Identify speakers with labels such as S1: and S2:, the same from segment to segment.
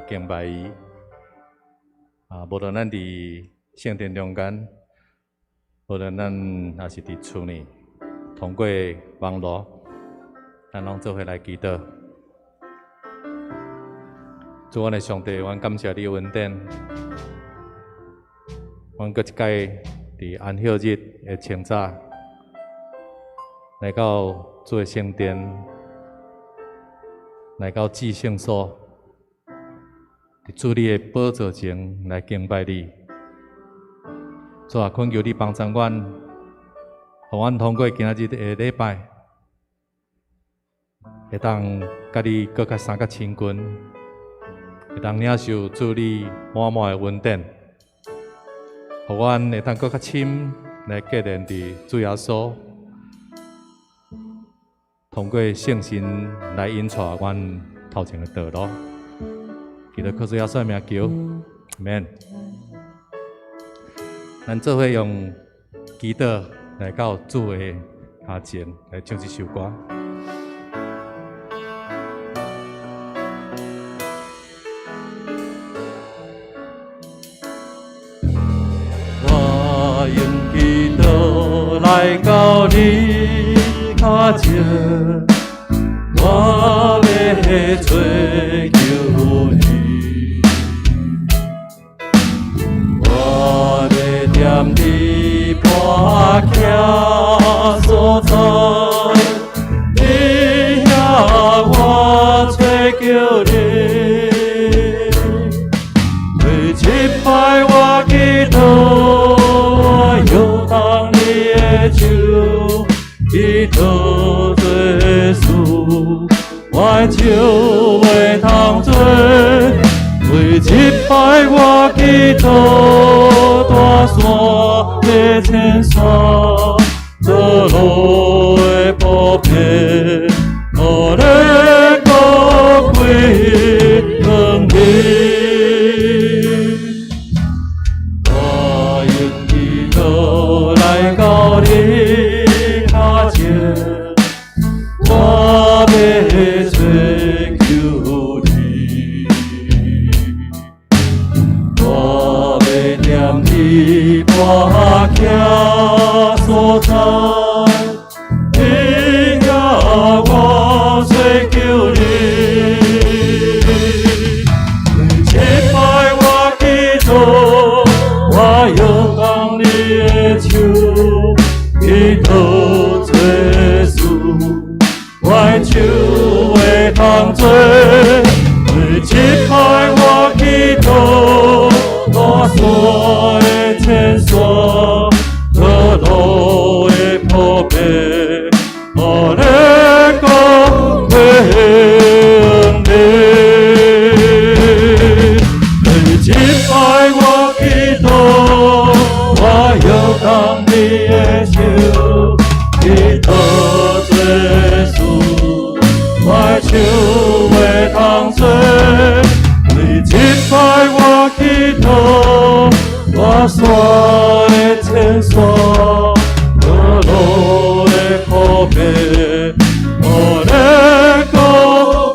S1: 敬拜伊。无论咱伫圣殿中间，无论咱也是伫厝内，通过网络，咱拢做伙来祈祷。主，阮的上帝，阮感谢你的恩典。阮搁一届伫安息日的清早，来到主的圣殿，来到至圣所，伫主你的宝座前来敬拜你。主啊，恳求你帮助阮，互阮通过今仔日的礼拜，会当甲你搁较相较亲近，会当领受主你满满的恩典，互阮会当搁较深来结连伫主耶稣，通过圣神来引带阮头前的道路。记得靠主耶稣的名求，阿们。咱做伙用祈祷来到主的脚前来唱这首歌。我用祈祷来到你脚前，我要追求你，我要踮你跋徛所在，你遐我追求你，每一摆我祈祷，我摇动你的手，祈祷耶稣，我的手会通做。每一摆我祈祷，大山的牵线，道路的铺平，我的高贵能力。我用祈祷来到你脚前，我要追求你，我要踮你跋徛所在，你遐我追求你，每一摆我祈祷，我摇动你的手，祈祷耶稣，我的手会通做。每一摆我祈祷，大山的牵线，道路的铺平，我的高贵恩典。每一摆我祈祷，我摇动你的手，祈祷耶稣，我的手会通做。每一摆我祈祷，大山的牵线，道路的铺平，我的高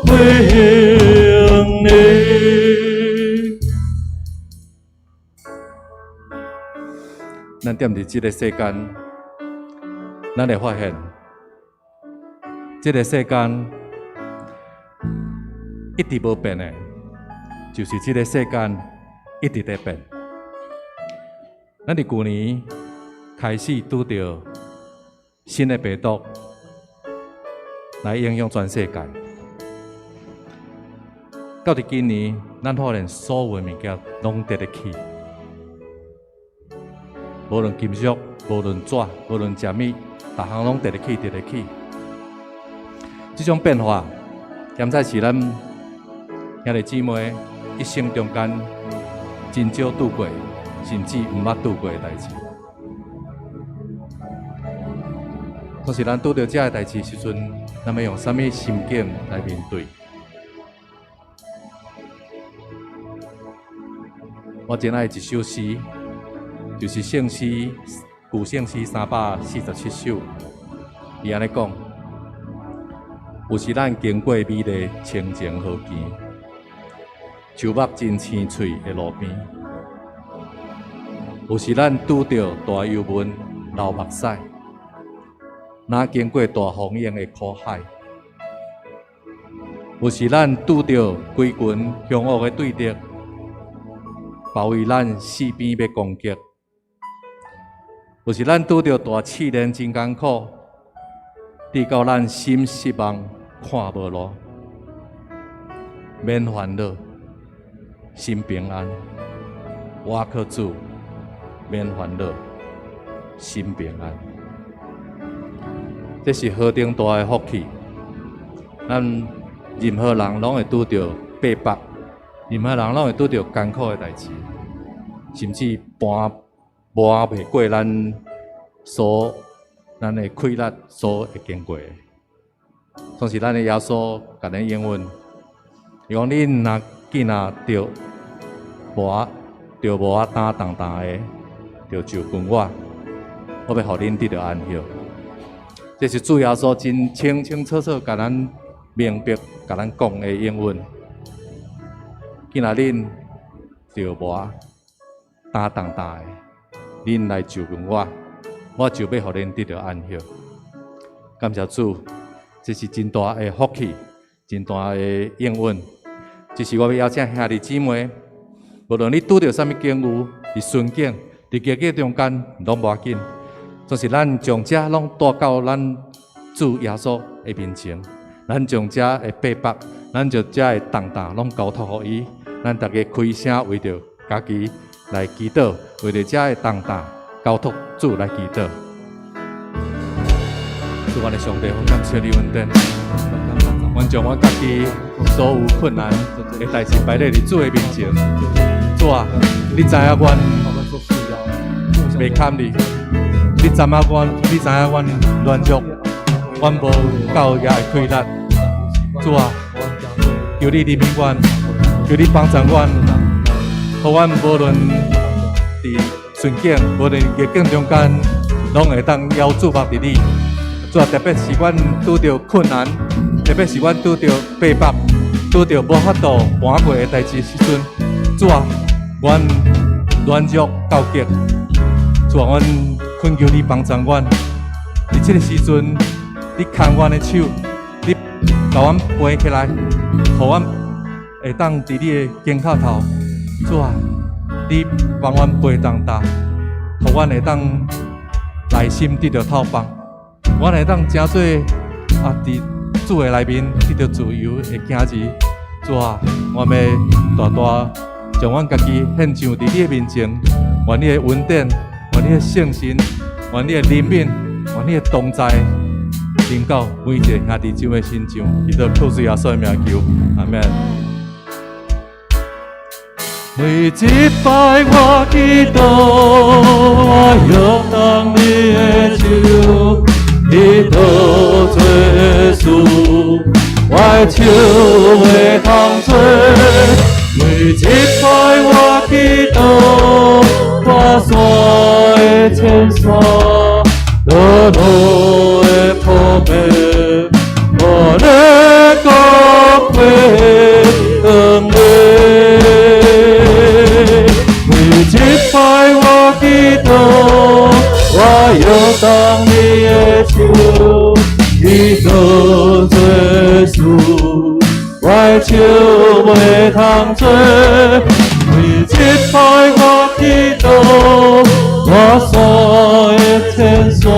S1: 贵恩典。咱踮伫这个世间，咱会发现，这个世间一直无变的，就是这个世间一直在变。咱伫去年开始拄到新的病毒来影响全世界，到伫今年，咱发现所有的物件拢跌得起，无论金属，无论纸，无论食物，逐项拢跌得起，跌得起。这种变化，现在是咱兄弟姊妹一生中间真少拄过，甚至毋捌拄过的代志。可是咱拄到这个代志时阵，咱要用啥物心境来面对？我真爱一首诗，就是圣诗古圣诗347首，伊安尼讲：有时咱经过美丽清静河边，树木真青翠的路边，有时咱拄着大油门流目屎，哪经过大风涌的苦海；有时咱拄着规群凶恶的对敌，包围咱四边要攻击；有时咱拄着大试炼真艰苦，直到咱心失望看无路，免烦恼。心平安，我靠主，免烦恼，心平安。这是何等大的福气！咱任何人拢会拄到逼迫，任何人拢会拄到艰苦的代志，甚至搬袂过咱的困难所会经过的。总是咱的耶稣甲咱应允，伊讲恁若见着无啊担重担的，就跟我要互恁得到安息。这是主耶稣真清清楚楚甲咱明白、甲咱讲的应允。今仔恁着无啊担重担的，恁来就跟我就要互恁得到安息。感谢主，这是真大的福气，真大的应允。就是我要邀请兄弟姊妹，无论你拄到啥物境遇，伫顺境、伫逆境中间，拢无要紧。总是咱将这拢带到咱主耶稣的面前，咱将这的逼迫，咱将这的重担，拢交托予伊。咱大家开声为着家己来祈祷，为着这的重担，交托主来祈祷。主我的上帝，我感谢你恩典。我将我家己所有困难的代志摆在主的面前。主啊，你知影阮袂堪你，你知影阮软弱，阮无够也会溃烂。主啊，求你怜悯阮，求你帮助阮，互阮无论伫顺境，无论逆境中间，拢会当腰注目伫你。主啊，特别是阮拄着困难。特别是阮拄着逼迫、拄着无法度搬过的代志时阵，主啊，阮软弱到极，主啊，阮恳求你帮助阮。伫这个时阵，你牵阮的手，你把阮背起来，互阮会当伫你的肩胛头。主啊，你帮阮背重担，互阮会当内心得到透放，阮会当真做伫主的内面得到自由的行志。主啊，我要大大将阮家己献上伫你的面前，愿你的恩典，愿你的圣神，愿你的怜悯，愿你的同在，临到每一个兄弟姊妹身上，伊都靠主耶稣的名求，阿门。每一摆我祈祷，我仰望你的手。你都做事，我的手袂通做。每一摆我祈祷，我山的千山，路路的破灭，我的国会等你。每一摆我祈祷。我要当你的手，你做做事，我的手袂通做。每一摆我祈祷，我山的千山，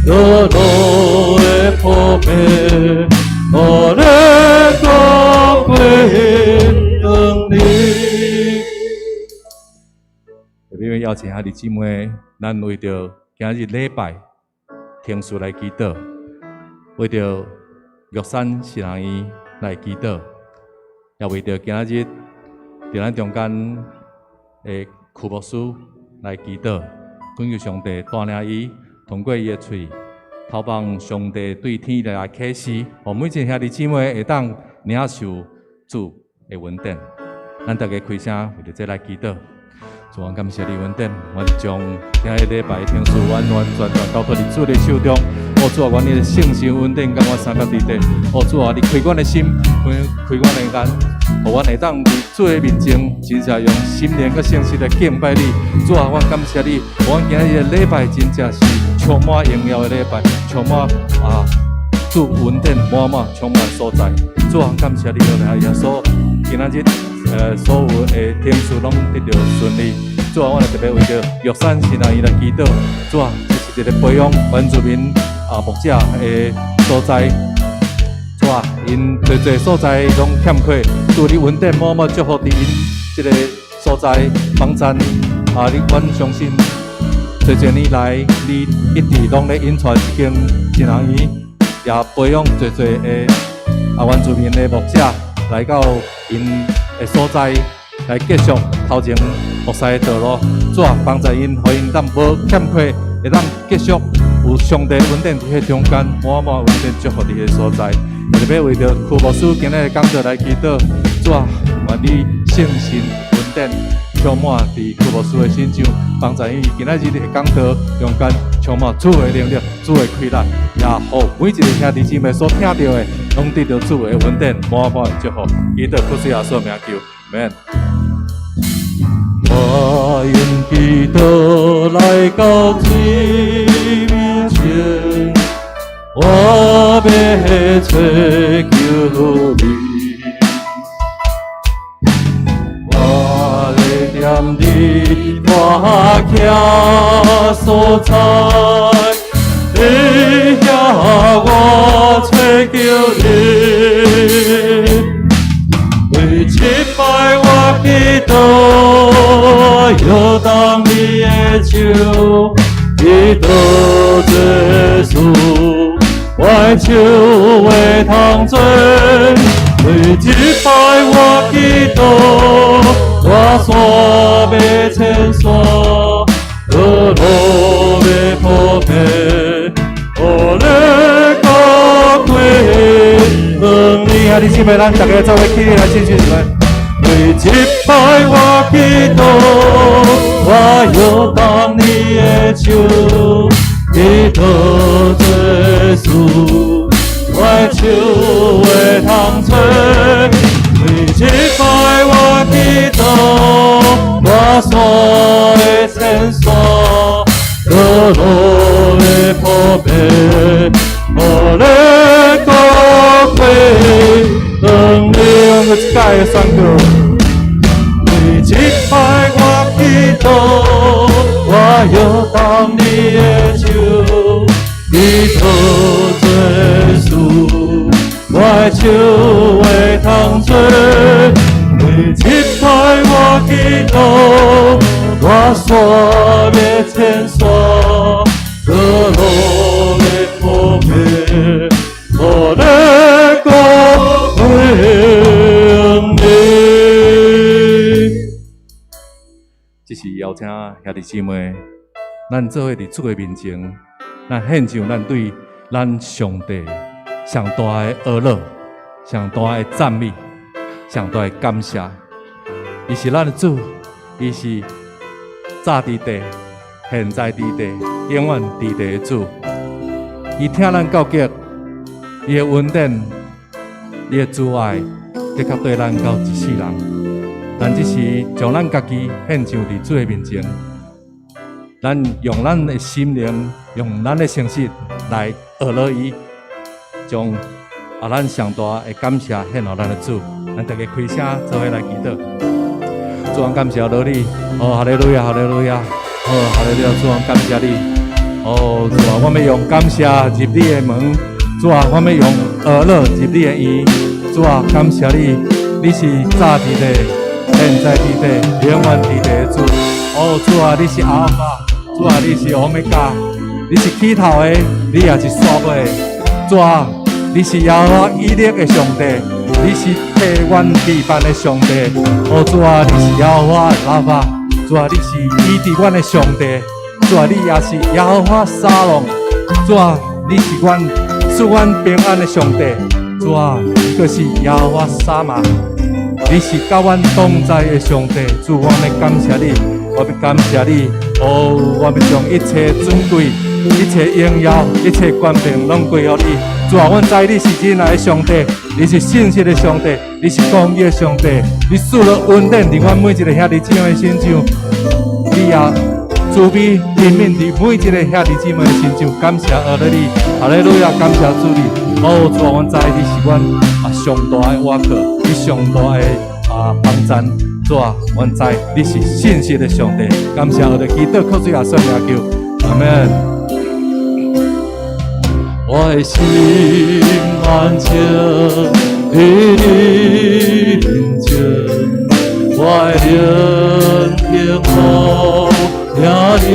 S1: 路路的破灭，我的国会等你。特别邀请兄弟姊妹，咱为着今日礼拜停事来祈祷，为着玉山圣人院来祈祷，也为着今日伫咱中间的曲牧师来祈祷，恳求上帝带领伊通过伊的嘴，透放上帝对天来启示，互每一个兄弟姊妹会当领受主的恩典。咱大家开声为着这来祈祷。主，我感谢你恩典，我将今日礼拜听书完全交托伫主的手中。主啊，愿你的圣神恩典，甲我三角地地。主啊，你开阮的心，开阮的眼，互阮会当伫主的面前，真正用心灵佮诚实来敬拜你。主啊，阮感谢你，阮今日的礼拜真正是充满荣耀的礼拜，充满主恩典满满，充满所在。主啊，感谢你，来耶稣，今仔日所有的天数拢得到顺利。主啊，我特别为着玉山新阿姨来祈祷。主啊，这是一个培养原住民牧者的所在。主啊，因侪所在拢欠缺，主你恩典满满祝福伫因这个所在帮赞。你阮相信，侪年来你一直拢咧引传一间新阿姨，也培养侪的原住民的牧者来到因的所在。来继续头前牧师的道路，主啊，帮助因，互因当无欠缺，会当继续有上帝恩典伫迄中间，满满恩典祝福伫迄所在。特别为着区牧师今日的讲道来祈祷，主啊，愿你圣神恩典充满伫区牧师的心上，帮助伊今仔日的讲道中间充满主的能力、主的开力，也互每一个兄弟姊妹所听到的，拢得到主的恩典满满的祝福。祈祷靠耶稣名求。我用祈祷来到你面前，我要追求你，我来念你我徛所在，你遐我追求你。为击败我祈祷，摇动你的手，祈祷耶稣，我手会通做。为击败我祈祷，我山要千山，路要破平，我来高贵。你兄弟姊妹，咱大家做伙起来唱唱来。为击败我祈祷，我摇动你的手，祈祷耶稣，我手会通吹。为击败我祈祷，我山会千山，路会破平，我来高贵。用个一届的选歌，为击败我祈祷，我摇动你的手，祈祷耶稣，我手会通做。为击败我祈祷，我山要千山，路要破平，我来高这是邀请兄弟姊妹，咱做伙伫主的面前，咱献上咱对咱上帝上大的阿乐、上大的赞美、上大的感谢。伊是咱的主，伊是早伫地、现在伫地、永远伫地的主。伊听咱告诫，伊的恩典、伊的慈爱，的确对咱到一世人。咱只是将咱家己献上伫主的面前，咱用咱的心灵，用咱的诚实来学了伊，将咱上大的感谢献予咱的主。咱大家开声做伙来祈祷。主啊，感谢罗你，哈利路亚，哈利路亚，哈利路亚，主啊，感谢你。主啊，我要用感谢入你的门。主啊，我要用学了入你的院。主啊，感谢你，你是早伫地。现在伫地，永远伫地的主。主啊，你是阿尔法，主啊，你是欧米伽，你是起头的，你也是煞尾的。主啊，你是耶和华以色列的上帝，你是替阮治办的上帝。主啊，你是耶和华拉法，主啊，你是医治阮的上帝。主啊，你也是耶和华沙龙。主啊，你是赐阮平安的上帝。主啊，你就是耶和华沙玛。你是甲阮同在的上帝，主，我要感谢你，我要感谢你，我要将一切尊贵、一切荣耀、一切权柄拢归予你。主啊，阮知你是真爱的上帝，你是信实的上帝，你是公义的上帝，你赐了恩典伫阮每一个兄弟姊妹的身上，你也慈悲怜悯伫每一个兄弟姊妹的身上。感谢阿勒你，哈利路亚！感谢主你，哦，主，阮知你是阮上大的倚靠，你上大的帮赞。主啊，阮知你是信实的上帝。感谢我的祈祷，靠主耶稣名求，阿门。我的心安静，伫你面前，我的灵平安，听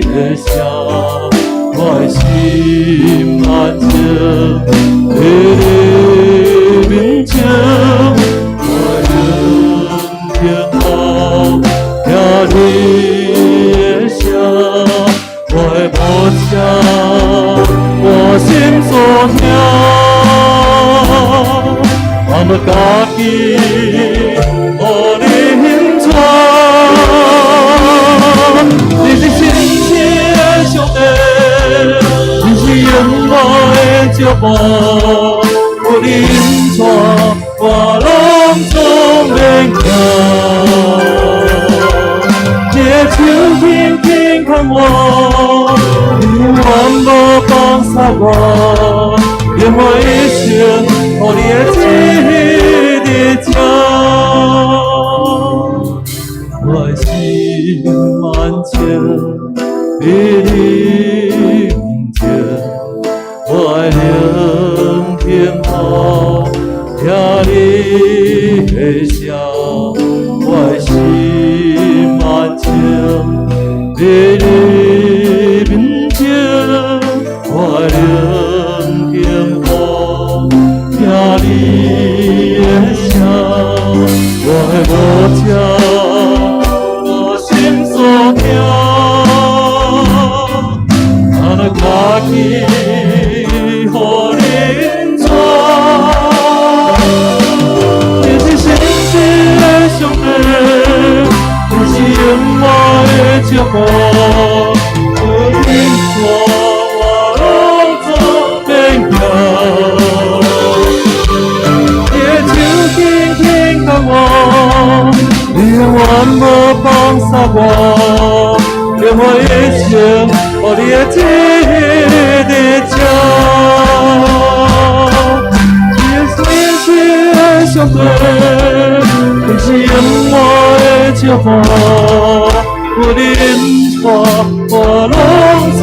S1: 你的声。我的心安静，伫你面前，我的灵平安，听你的声。我的无声。我心所听，我要家己予你传。你是信实的上帝，你是永远的祝福，有你传，我拢总免惊。你的手轻轻看我。永远无放下我，愿我一生予你的旨意照。我的心安静伫你面前，我的灵平安听你的声。我的心安静伫你面前。我灵平安，听你的声，我的无声，我心所听，我要家己予你传。你是信实的上帝，你是永远的祝福，有你传。你永远无放下我，让我一生予你的旨意照。你是信实的上帝，你是永远的祝福，有你引带，我拢总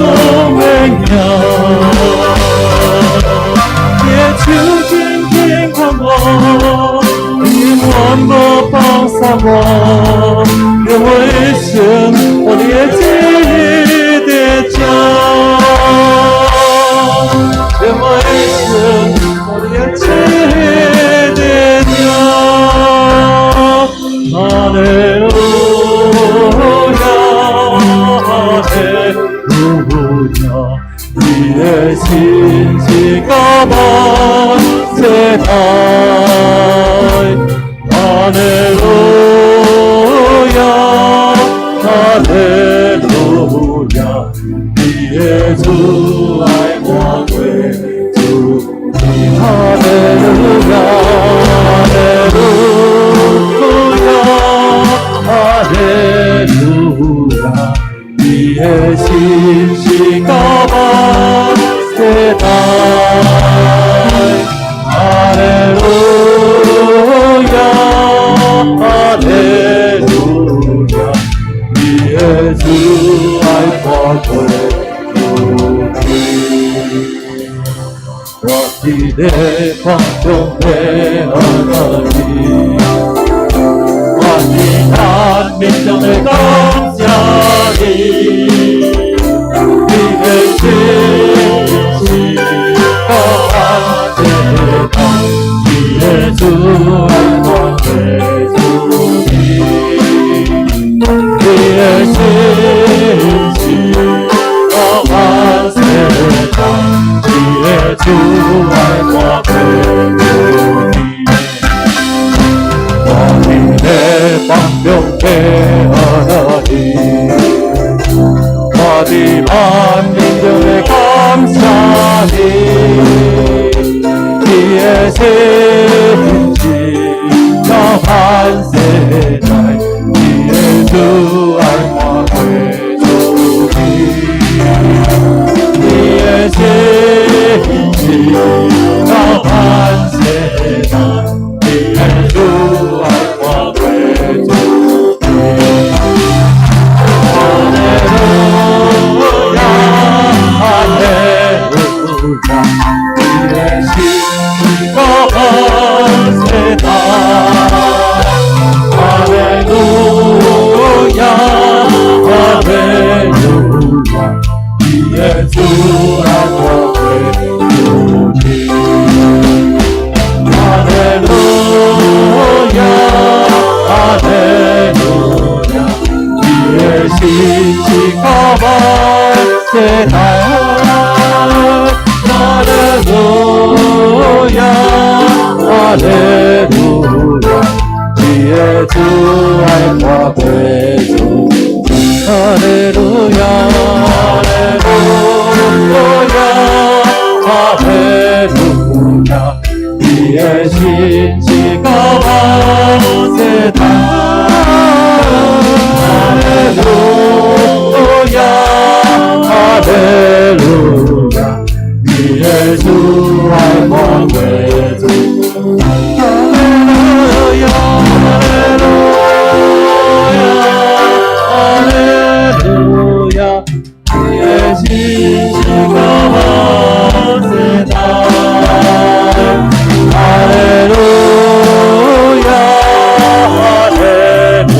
S1: 免惊。你的手轻轻看我。永远无放下我，让我一生予你的旨意照，让我一生予你的旨意照。哈利路亚，哈利路亚，你的心是高满世代。哈利路亚，哈利路亚，你的主爱我归主，哈利路亚，哈利路亚，你的心是高满世代，哈利路亚。哈利路亚，你的主爱我归我的地方中的儿女，我的难民中的感谢你，你的信息高安健康，你的主爱我归。你的信息高安健康，你的主爱我归你。我的帮助给我的你的心是高高的哈利路亚，哈利路亚，耶稣爱我归主你，哈利路亚，哈利路亚，耶心是高高的哈利路亚，哈利路亚。耶稣爱我归主，哈利路亚，哈利路亚，哈利路亚，你的心是高高的塔，哈利路亚，哈利路亚，你耶稣爱我归主，哈利路亚。心是高高的塔，哈利路亚，哈利路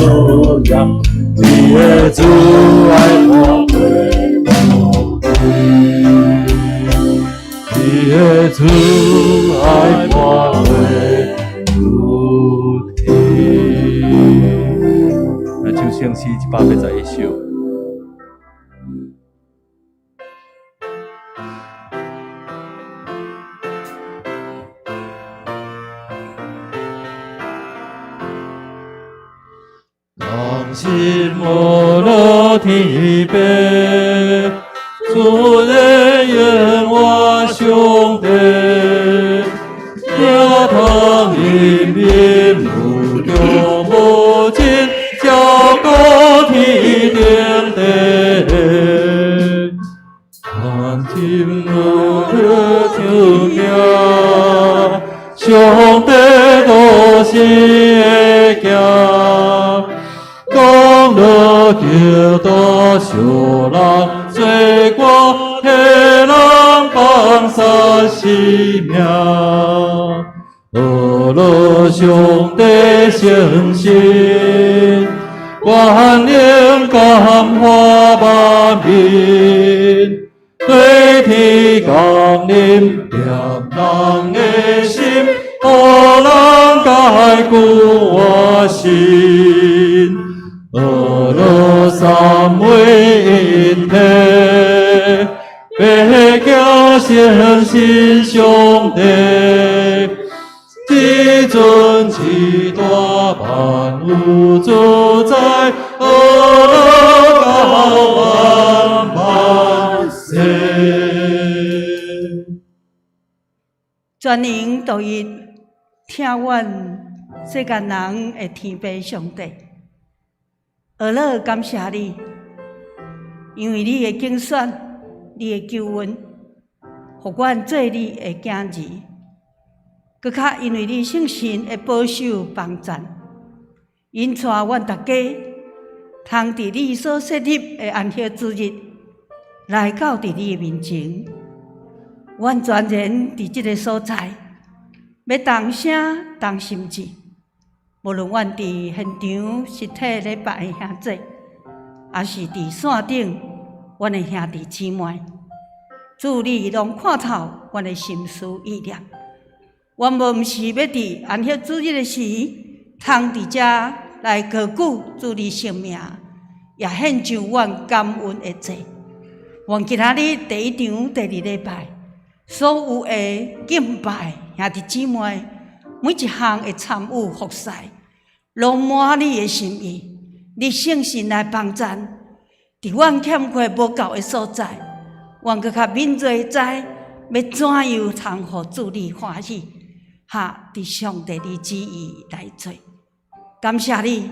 S1: 亚，耶稣爱我归主，耶稣爱我归主题。那就唱诗181首。心莫落天边，主人愿我兄弟，家堂人民目中无尽，交高天顶顶，看天我的救命，兄弟多心家。讲了叫多少人罪过，替人放下性命。了兄弟相信，万灵感化万民，对天降临点人的心，互人解救我心。了三位一体，白叫相信上帝，至尊至大万有主宰，高万万岁。
S2: 全营都以听愿世间人的天父上帝。阿乐感谢你，因为你的竞选，你的救恩，互阮做你的囝儿。搁较因为你圣神的保守帮赞，因带阮大家，通伫你所设立的安息之日，来到伫你的面前。阮全然伫即个所在，要动声动心志。无论阮伫现场实体礼拜的兄弟，还是伫线顶，阮的兄弟姊妹，主你拢看透阮的心思意念。阮无毋是要伫安息主日的时，通伫遮来高举主你圣名，也献上阮感恩的祭。阮今仔日第一场第二礼拜，所有的敬拜兄弟姊妹，每一项的参与服侍。拢满你的心意，你圣神来帮赞，伫阮欠缺无够的所在，阮搁较敏锐知要怎样通互主你欢喜，伫上帝你旨意来做。感谢你，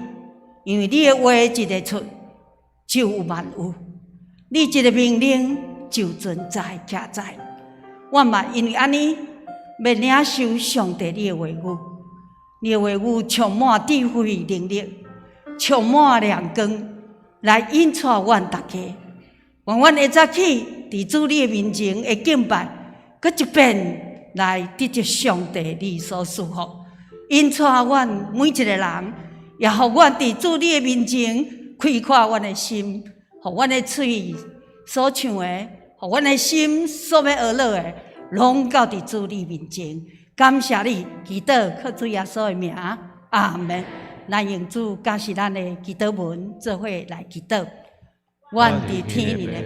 S2: 因为你的话一个出，就有万有；你一个命令，就存在徛在。阮嘛因为安尼，要领受上帝你的话语。你的话语充满智慧能力，充满亮光，来引带阮大家。愿阮会早起伫主你的面前的敬拜，搁一遍来得着上帝你所赐福。因带阮每一个人，也互阮伫主你的面前开阔阮的心，互阮的嘴所唱的，互阮的心所要学乐的，拢到伫主你面前。感谢你，祈祷靠主耶稣的名，阿门。咱用主假是咱的祈祷文，做伙来祈祷。阮伫天里的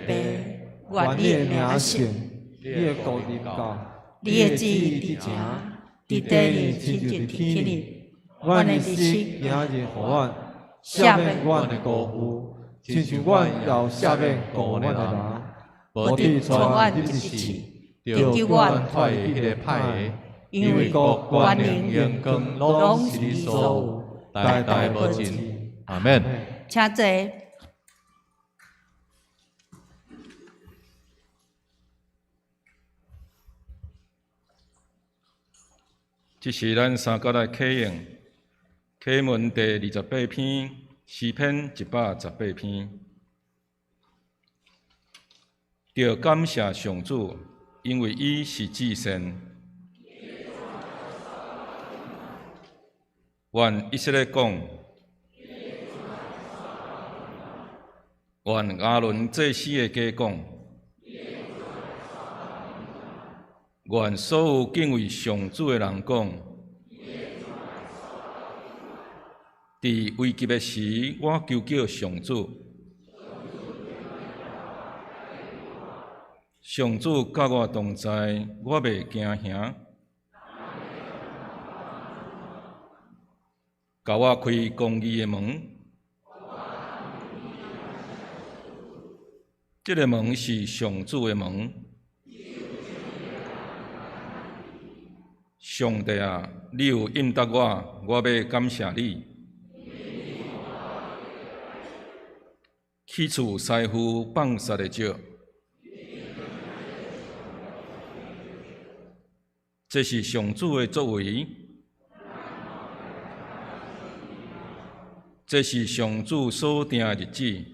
S2: 爸，愿你的名圣，
S3: 你的国临到，
S2: 你的旨意伫遮，伫地里亲像天里。
S3: 阮的日子今日互阮，赦免阮的过负，亲像阮也赦免过阮的人。
S2: 无伫传阮入去，就救阮
S1: 脱离迄个歹的，
S2: 因为
S1: 国、
S2: 权
S1: 能、
S2: 能、
S1: 荣光，拢是你所有，代代无尽。阿免。
S2: 请坐。
S4: 这是咱三角来启用启文第28篇，诗篇118篇。着感谢上主，因为伊是至善。愿以色列讲，愿亚伦祭司的家讲，愿所有敬畏上主的人讲，伫危急的时，我求叫上主，上主甲我同在，我袂惊吓。甲我开公义的门，这个门是上主的门。上帝啊，你有应答我，我要感谢你。去除师傅放杀的石，这是上主的作为。这是上主所定的日子。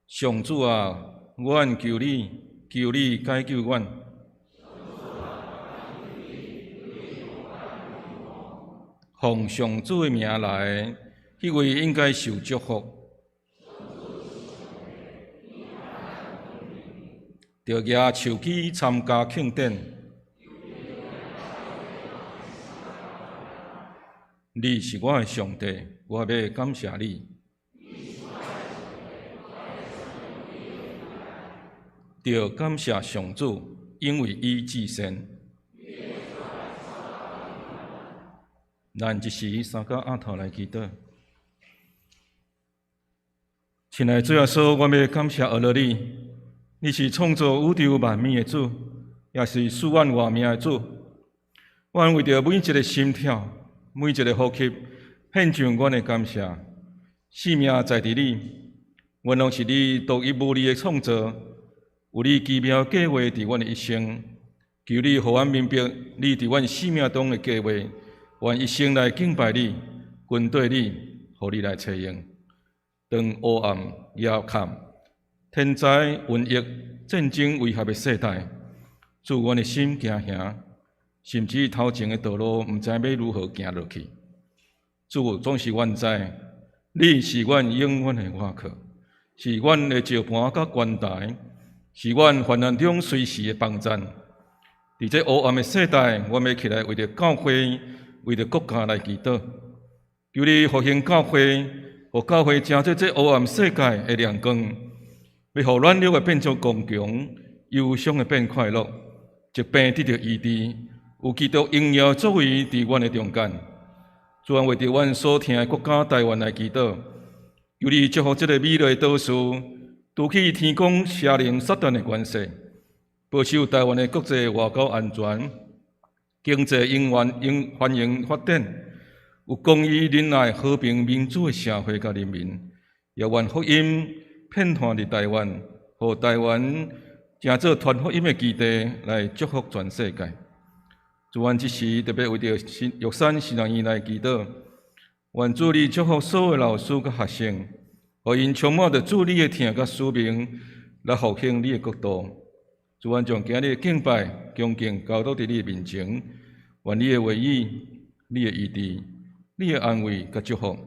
S4: 上主啊，阮求你，求你解救阮。奉上主的名来，迄位应该受祝福。着举手起参加庆典。你是我的上帝，我要感谢你。着感谢上主，因为伊至善。咱一时三角额头来祈祷。亲爱的主耶稣，我要感谢阿罗你，你是创造宇宙万物的主，也是赐阮活命的主。阮为着每一个心跳，每一个呼吸，献上阮的感谢。生命在伫你，阮拢是你独一无二的创造，有你奇妙计划伫阮的一生。求你互阮明白你伫阮生命中的计划，愿一生来敬拜你，跟对你，互你来采用。当黑暗、夜坎、天灾、瘟疫、战争威胁的世代，主阮的心惊吓。甚至头前的道路，毋知要如何行落去。主总是阮知，你是阮永远的倚靠，是阮的石盘甲悬台，是阮患难中随时的帮衬。伫这黑暗的世代，我要起来为着教会、为着国家来祈祷，求你复兴教会，互教会成做这黑暗世界的亮光，要互软弱的变作刚强，忧伤的变快乐，疾病得到医治。有基督荣耀作为伫阮的中间，主啊，为着阮所听的国家台湾来祈祷，求你祝福这个美丽的岛屿，除去天公邪灵撒旦的关系，保守台湾的国际外交安全，经济繁荣发展，有公义、仁爱、和平、民主的社会甲人民，也愿福音遍传伫台湾，互台湾成做传福音的基地，来祝福全世界。主愿即时特别为着玉山新人院来祈祷，愿主你祝福所有老师甲学生，互因充满着主你的听甲使命，来复兴你的国度。主愿将今日的敬拜、恭敬交到伫你的面前，愿你的话语、你的医治、你的安慰甲祝福，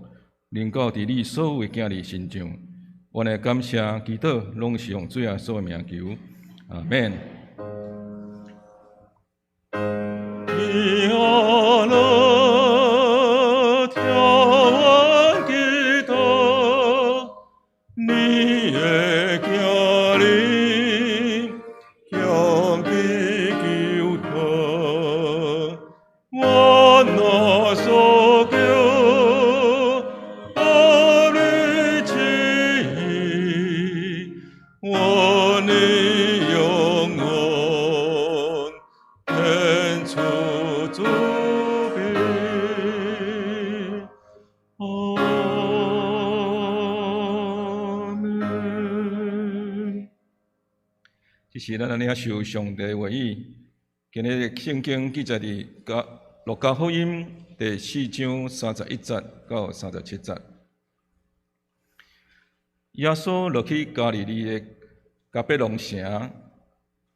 S4: 能够伫你所有的囝儿身上。我来感谢祈祷，拢是用主耶稣的名求，阿免。这是咱领受上帝话语。今日的圣经记载伫路加福音第4章31节到37节。耶稣落去加利利的加百农城，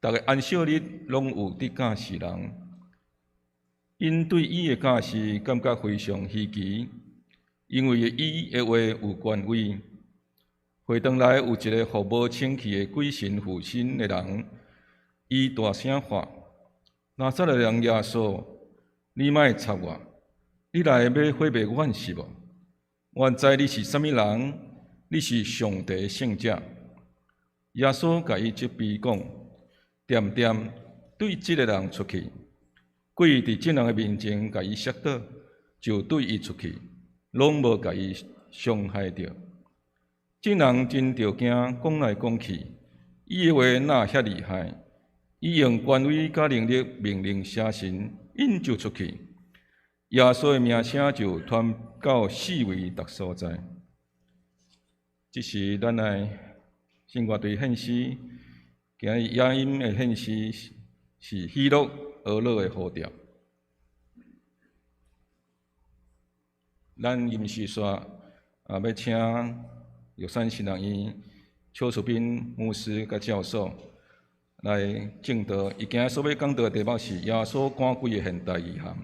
S4: 逐个安息日拢有伫教示人，因对伊的教示感觉非常稀奇，因为伊的话有权威。会堂内有一个服无清气的鬼神附身的人，伊大声喊：“拿撒勒人耶稣，你莫插我！你来要毁灭阮是无？我知你是啥物人，你是上帝圣者。”耶稣甲伊责备讲：“点点对即个人出去。”鬼伫这人的面前甲伊摔倒，就对伊出去，拢无甲伊伤害着。这人真着惊，讲来讲去，伊的话哪遐厉害？伊用权威甲能力命令邪神，因就出去。耶稣的名声就传到四围各所在。这是咱的新乐队献诗，今日雅音的献诗是喜乐而乐的呼调。咱吟诗说要请玉山新人院邱淑斌牧师甲教授来正道，伊今日所要讲到的题目是耶稣赶鬼的现代遗憾。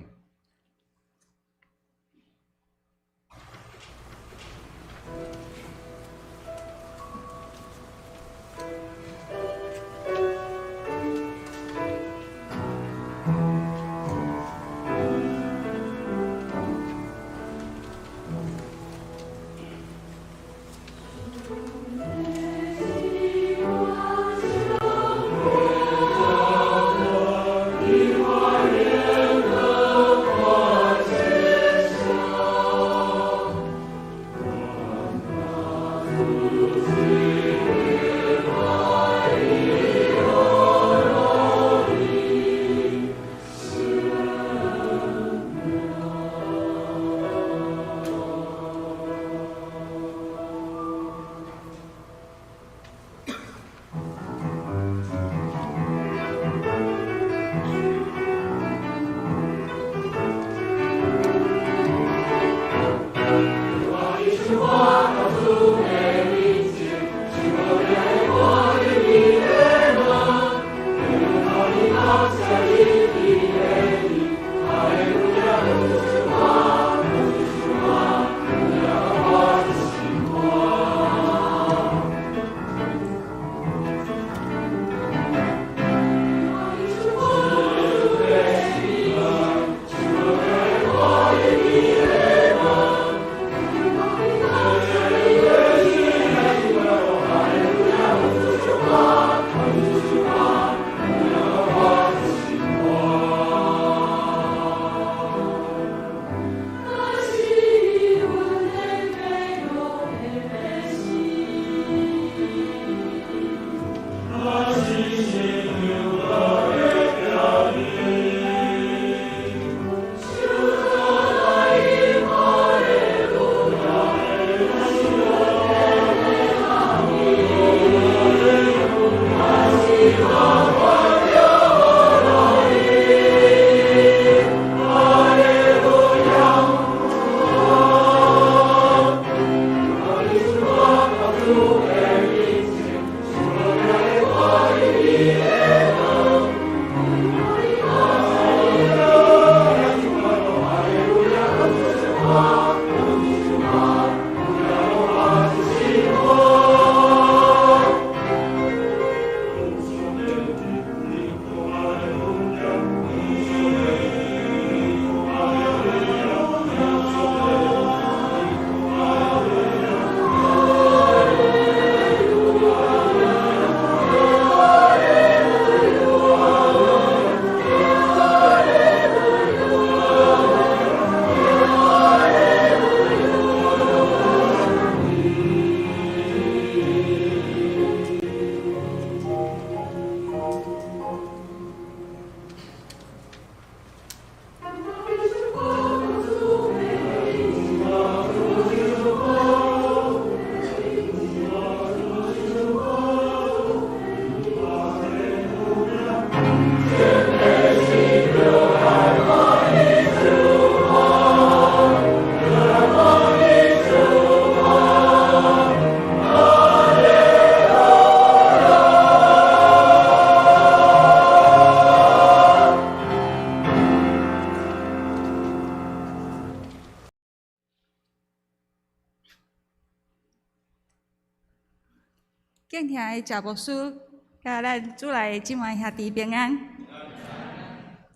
S5: 敬听的谢牧师，甲咱主内的姊妹兄弟平安。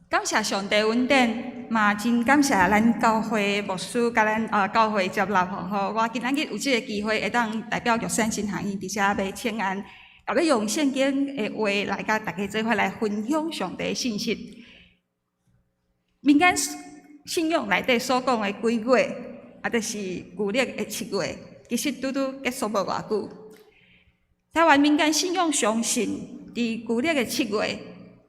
S5: 感谢上帝恩典，嘛真感谢咱教会牧师甲咱教会接纳，吼我今仔日有这个机会，会当代表玉山新行院，伫遮要请安，也要用圣经的话来甲大家做伙来分享上帝的信息。民间信仰内底所讲的几月，就是旧历的7月，其实拄结束无偌久。台湾民间信仰相信，伫旧历的7月，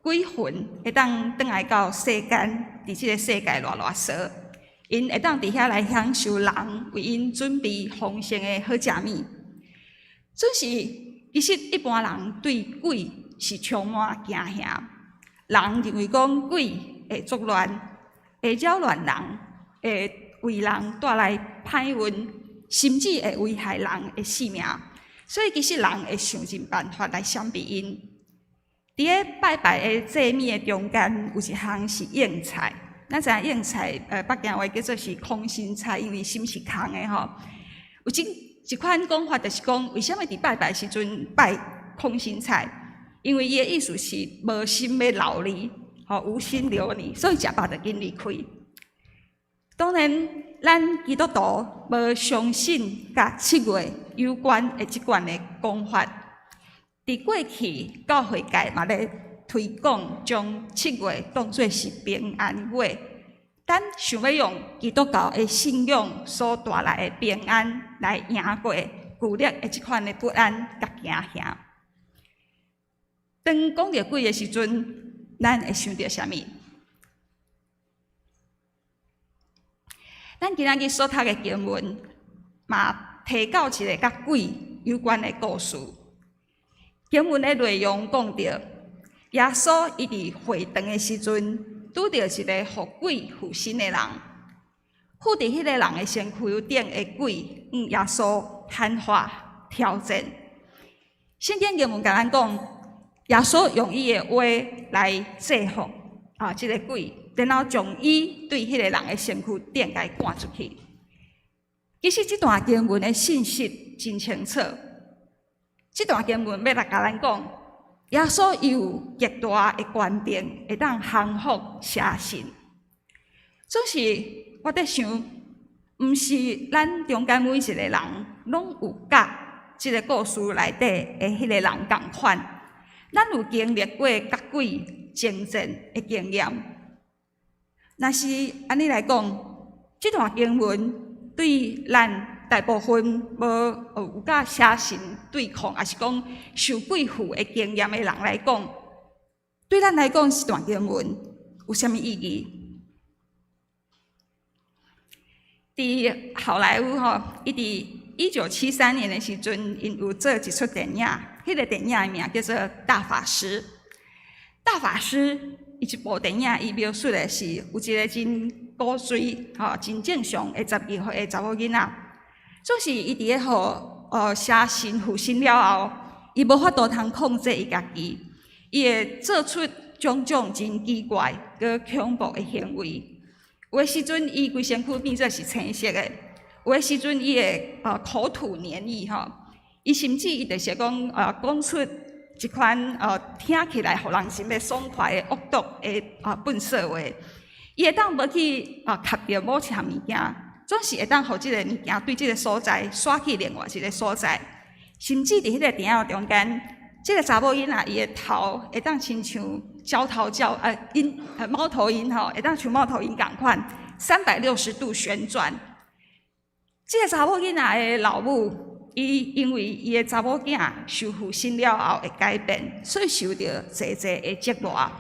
S5: 鬼魂会当转来到世间，伫即个世界热烧，因会当伫遐来享受人为因准备丰盛的好食物。只是其实一般人对鬼是充满惊吓，人认为讲鬼会作乱，会扰乱人，会为人带来歹运，甚至会危害人的性命。所以其实人会想尽办法来闪避因。伫咧拜拜的祭物的中间，有一项是应菜。咱知影应菜，北京话叫做是空心菜，因为心是空的吼。有一款讲法，就是讲为什么伫拜拜时阵拜空心菜？因为伊的意思是无心要留你，吼无心留你，所以食饱就紧离开。当然，咱基督徒无相信甲7月有关的即款的讲法。伫过去教会界嘛咧推广将7月当作是平安月，咱想要用基督教的信仰所带来的平安来赢过旧历的即款的不安甲惊吓。当讲到鬼的时阵，咱会想到啥物？咱今仔日所读的经文，嘛提到一个甲鬼有关的故事。经文的内容讲到，耶稣伊伫会堂的时阵，拄到一个互鬼附身的人，附伫迄个人的身躯顶的鬼，耶稣喊话挑战。圣经经文甲咱讲，耶稣用伊的话来制服即个鬼。然后将伊对迄个人的身躯顶甲赶出去。其实这段经文的信息真清楚。这段经文要来甲咱讲，耶稣有极大的权柄，会当降服邪神。总是我在想，毋是咱中间每一个人拢有甲这个故事内底的迄个人同款，咱有经历过甲鬼征战的经验。若是安尼来讲，这段经文对咱大部分有甲邪神对抗，也是讲受鬼附的经验的人来讲，对咱来讲，这段经文有啥物意义？伫好莱坞吼，伊伫1973年的时阵，因有做一出电影，迄个电影的名叫做《大法师》。大法师。伊一部电影，伊描述的是有一个真古锥、真正常的12岁的查某囡仔，总是伊伫咧互邪神附身了后，伊无法度通控制伊家己，伊会做出种种真奇怪、佮恐怖的行为。有诶时阵，伊规身躯变作是青色的；有诶时阵，伊会口吐黏液吼。伊甚至伊就是讲讲出一款听起来互人心要爽快的恶毒的笨色话。伊会当无去吸着某一项物件，总是会当互即个物件对即个所在刷去另外一个所在，甚至伫迄个电影中间，即个查某囡仔伊的头会当亲像猫头鹰吼，会当像猫头鹰共款360度旋转。即个查某囡仔的老母。伊因为伊的查某囝受父亲了后会改变，所以受到侪的折磨。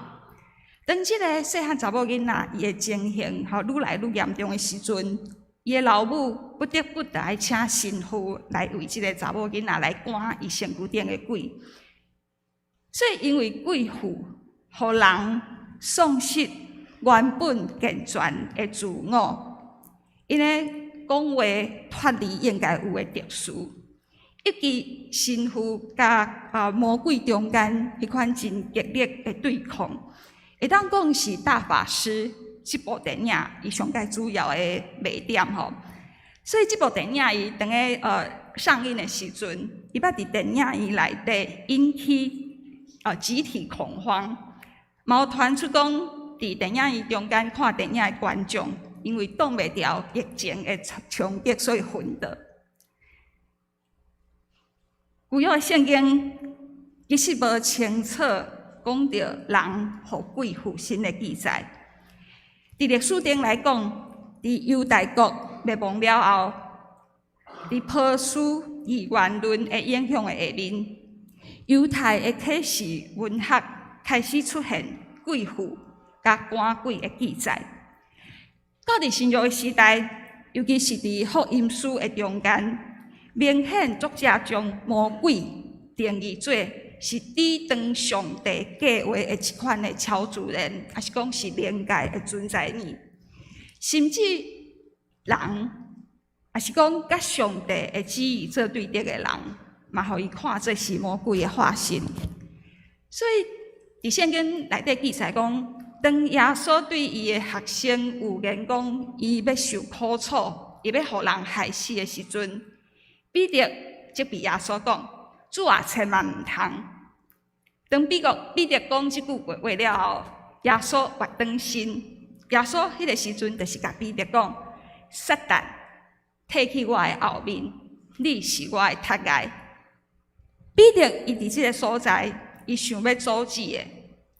S5: 当即个细汉查某囡仔伊的情形愈来愈严重的时阵，伊的老母不得不来请神父来为即个查某囡仔来赶伊身躯顶的鬼。所以因为鬼附，互人丧失原本健全的自我，因的讲话脱离应该有的特殊。以及神父甲魔鬼中间迄款真激烈的对抗，会当讲是《大法师》这部电影伊上界主要的卖点吼。所以这部电影伊当个上映的时阵，伊捌伫电影院内底引起集体恐慌，嘛有传出讲伫电影院中间看电影的观众，因为挡袂牢疫情的冲击，所以昏倒。旧约的圣经其实无清楚讲到人互鬼附身的记载。伫历史顶来讲，伫犹大国灭亡了后，伫波斯二元论的影响的下面，犹太的启示文学开始出现鬼附甲赶鬼的记载。到伫新约的时代，尤其是伫福音书的中间。明显作者将魔鬼定义做是抵挡上帝计划的一款的超自然，还是讲是灵界的存在物，甚至人，还是讲甲上帝的旨意做对敌的人，嘛互伊看做是魔鬼的化身。所以伫圣经内底记载讲，当耶稣对伊的学生有言讲，伊要受苦楚，伊要互人害死的时阵。彼得即比耶稣讲：“主啊，千万毋通。”当彼得讲即句话了后，耶稣活转身。耶稣迄个时阵，就是甲彼得讲：“撒旦，褪去我的后面，你是我的头盖。”彼得伊伫即个所在，伊想要阻止的，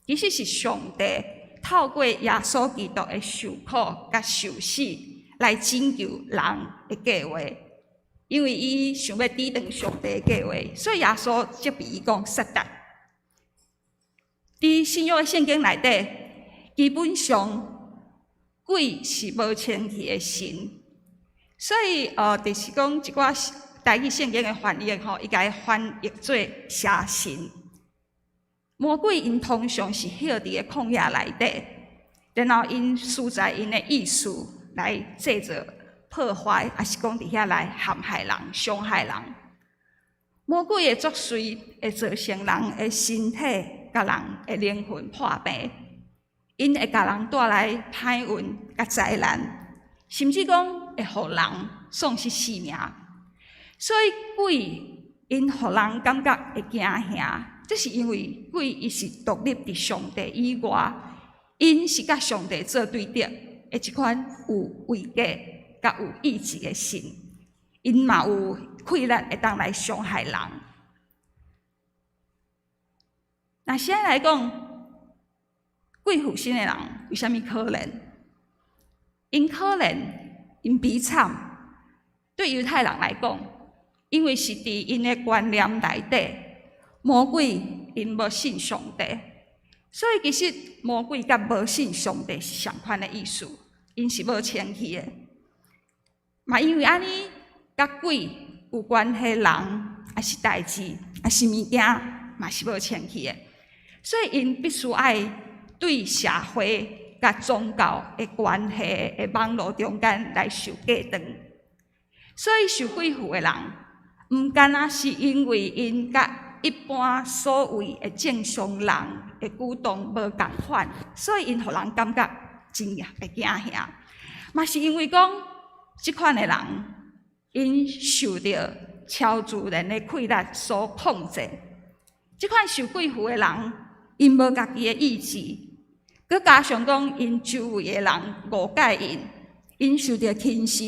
S5: 其实是上帝透过耶稣基督的受苦甲受死来拯救人的计划。因为伊想要抵挡上帝的计划，所以耶稣即比伊讲撒旦。伫新约的圣经内底，基本上鬼是无清气的神，所以就是讲一寡台语圣经的翻译吼，伊甲伊翻译做邪神。魔鬼因通常是歇伫个旷野内底，然后因施在因的意思来制造。破坏，还是讲伫遐来陷害人、伤害人。魔鬼的作祟会造成人的身体甲人的灵魂破病，因会甲人带来歹运甲灾难，甚至讲会互人丧失性命。所以鬼因互人感觉会惊吓，这是因为鬼伊是独立伫上帝以外，因是甲上帝做对敌的一款有位格。甲有意志的神，因嘛有困难会当来伤害人。那现在来讲，鬼附身的人为虾米可怜？因可怜，因悲惨。对犹太人来讲，因为是伫因的观念内底，魔鬼因无信上帝，所以其实魔鬼甲无信上帝是相款的意思，因是无清气的。嘛，因为安尼甲鬼有关系人，还是代志，还是物件，嘛是无清气的。所以因必须爱对社会甲宗教的关系的网络中间来受隔断。所以受鬼附的人，毋单是因为因甲一般所谓的正常人的举动无共款，所以因互人感觉真会惊吓。嘛是因为讲，即款的人，因受到超自然的气力所控制。即款受鬼附的人，因无家己的意志，佮加上讲因周围的人误解因受到轻视，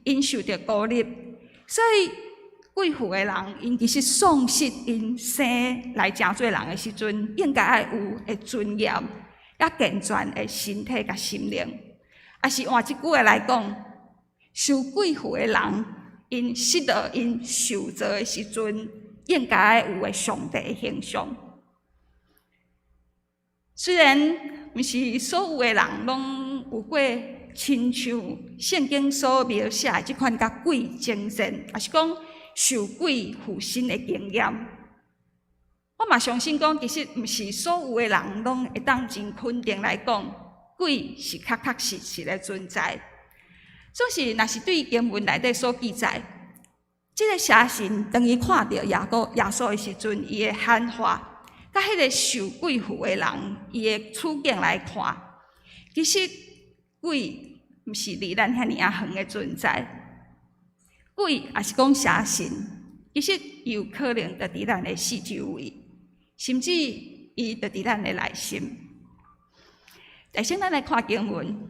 S5: 因受到孤立，所以鬼附的人，因其实丧失因生来诚做人的时阵，应该爱有的尊严，甲健全的身体甲心灵。也是换一句话来讲，受鬼附的人，因失到因受造的时阵，应该爱有的上帝的形象。虽然毋是所有的人拢有过亲像圣经所描写的即款甲鬼争战，也是讲受鬼附身的经验。我嘛相信讲，其实毋是所有的人拢会当真肯定来讲，鬼是确确实实的存在。总是若是对经文内底所记载，即个邪神当伊看到耶稣的时阵，伊的喊话，甲迄个受鬼附的人伊的处境来看，其实鬼毋是离咱遐尔远的存在。鬼也是讲邪神，其实有可能就伫咱的四周围，甚至伊就伫咱的内心。首先，咱来看经文。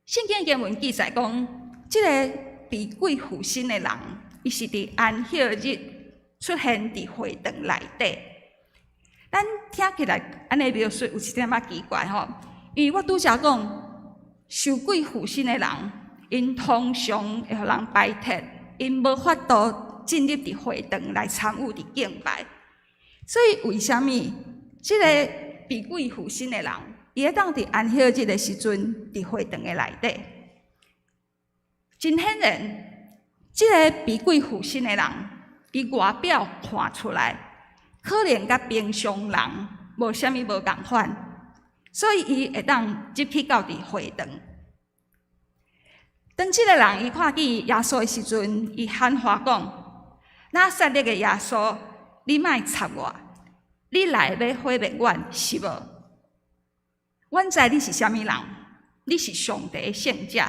S5: 圣经经文记载讲，即个被鬼附身的人，伊是伫安息日出现伫会堂内底。咱听起来安尼描述有一点仔奇怪吼，因为我拄则讲，受鬼附身的人，因通常会互人排斥，因无法度进入伫会堂来参与伫敬拜。所以为虾米即个被鬼附身的人，伊会当伫安息日的时阵伫会堂的内底？真显然，即个被鬼附身的人，伊外表看出来，可能甲平常人无虾米无共款，所以伊会当入去到伫会堂。当即个人伊看见耶稣的时阵，伊喊话讲：“拿撒勒的耶稣，你莫插我，你来要毁灭阮是无？阮知你是虾米人？你是上帝的圣者。”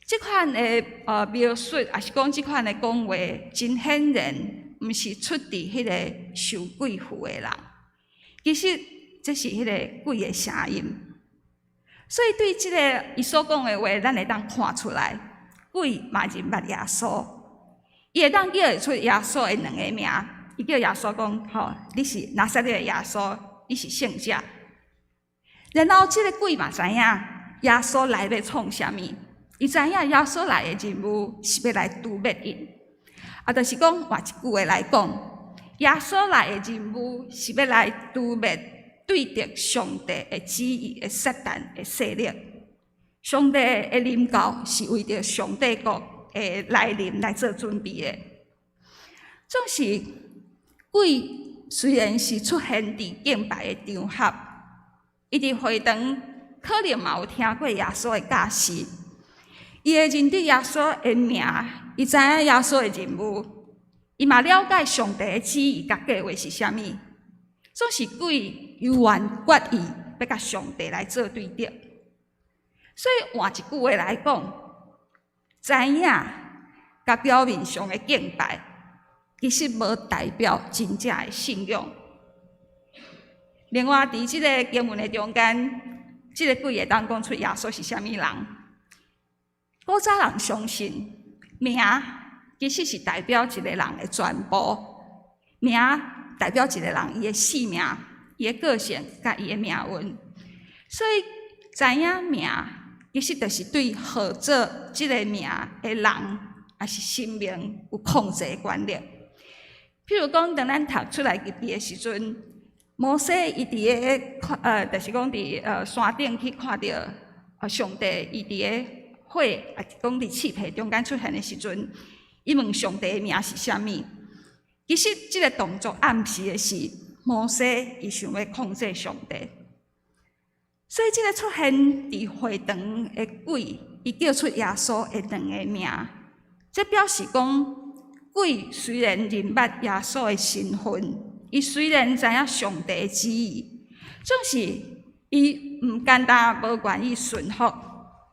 S5: 即款的描述，也是讲即款的讲话，真显然毋是出自迄个受鬼附的人。其实这是迄个鬼的声音。所以对即个伊所讲的话，咱会当看出来，鬼嘛认捌耶稣，伊会当叫会出耶稣的两个名。伊叫耶稣讲：“吼，你是拿撒勒的耶稣，你是圣者。”然后即个鬼嘛知影耶稣来要创啥物，伊知影耶稣来的任务是要来除灭因。就是讲换一句话来讲，耶稣来的任务是要来除灭对敌上帝的旨意的撒旦的势力。上帝的临到是为着上帝国的来临来做准备的。总是鬼虽然是出现伫敬拜的场合，伊伫会堂可能嘛有听过耶稣的教示，伊会认得耶稣的名，伊知影耶稣的任务，伊嘛了解上帝的旨意甲计划是啥物。总是鬼有愿决意要甲上帝来做对敌。所以换一句话来讲，知影甲表面上的敬拜，其实无代表真正的信仰。另外，伫即个经文的中间，即个鬼会当讲出耶稣是啥物人。古早人相信，名其实是代表一个人的全部，名代表一个人伊的性命、伊的个性甲伊的命运。所以知影名，其实就是对号做即个名的人，也是生命有控制的权力。譬如讲，当咱读出来入笔的时阵，摩西伊伫个就是讲伫山顶去看到上帝伊伫个火，也是讲伫气皮中间出现的时阵，伊问上帝的名是啥物？其实即个动作暗示的是摩西伊想要控制上帝。所以即个出现伫会堂的鬼，伊叫出耶稣的两个名，这表示讲鬼虽然认捌耶稣的身份，伊虽然知影上帝的旨意，总是伊毋简单无愿意顺服，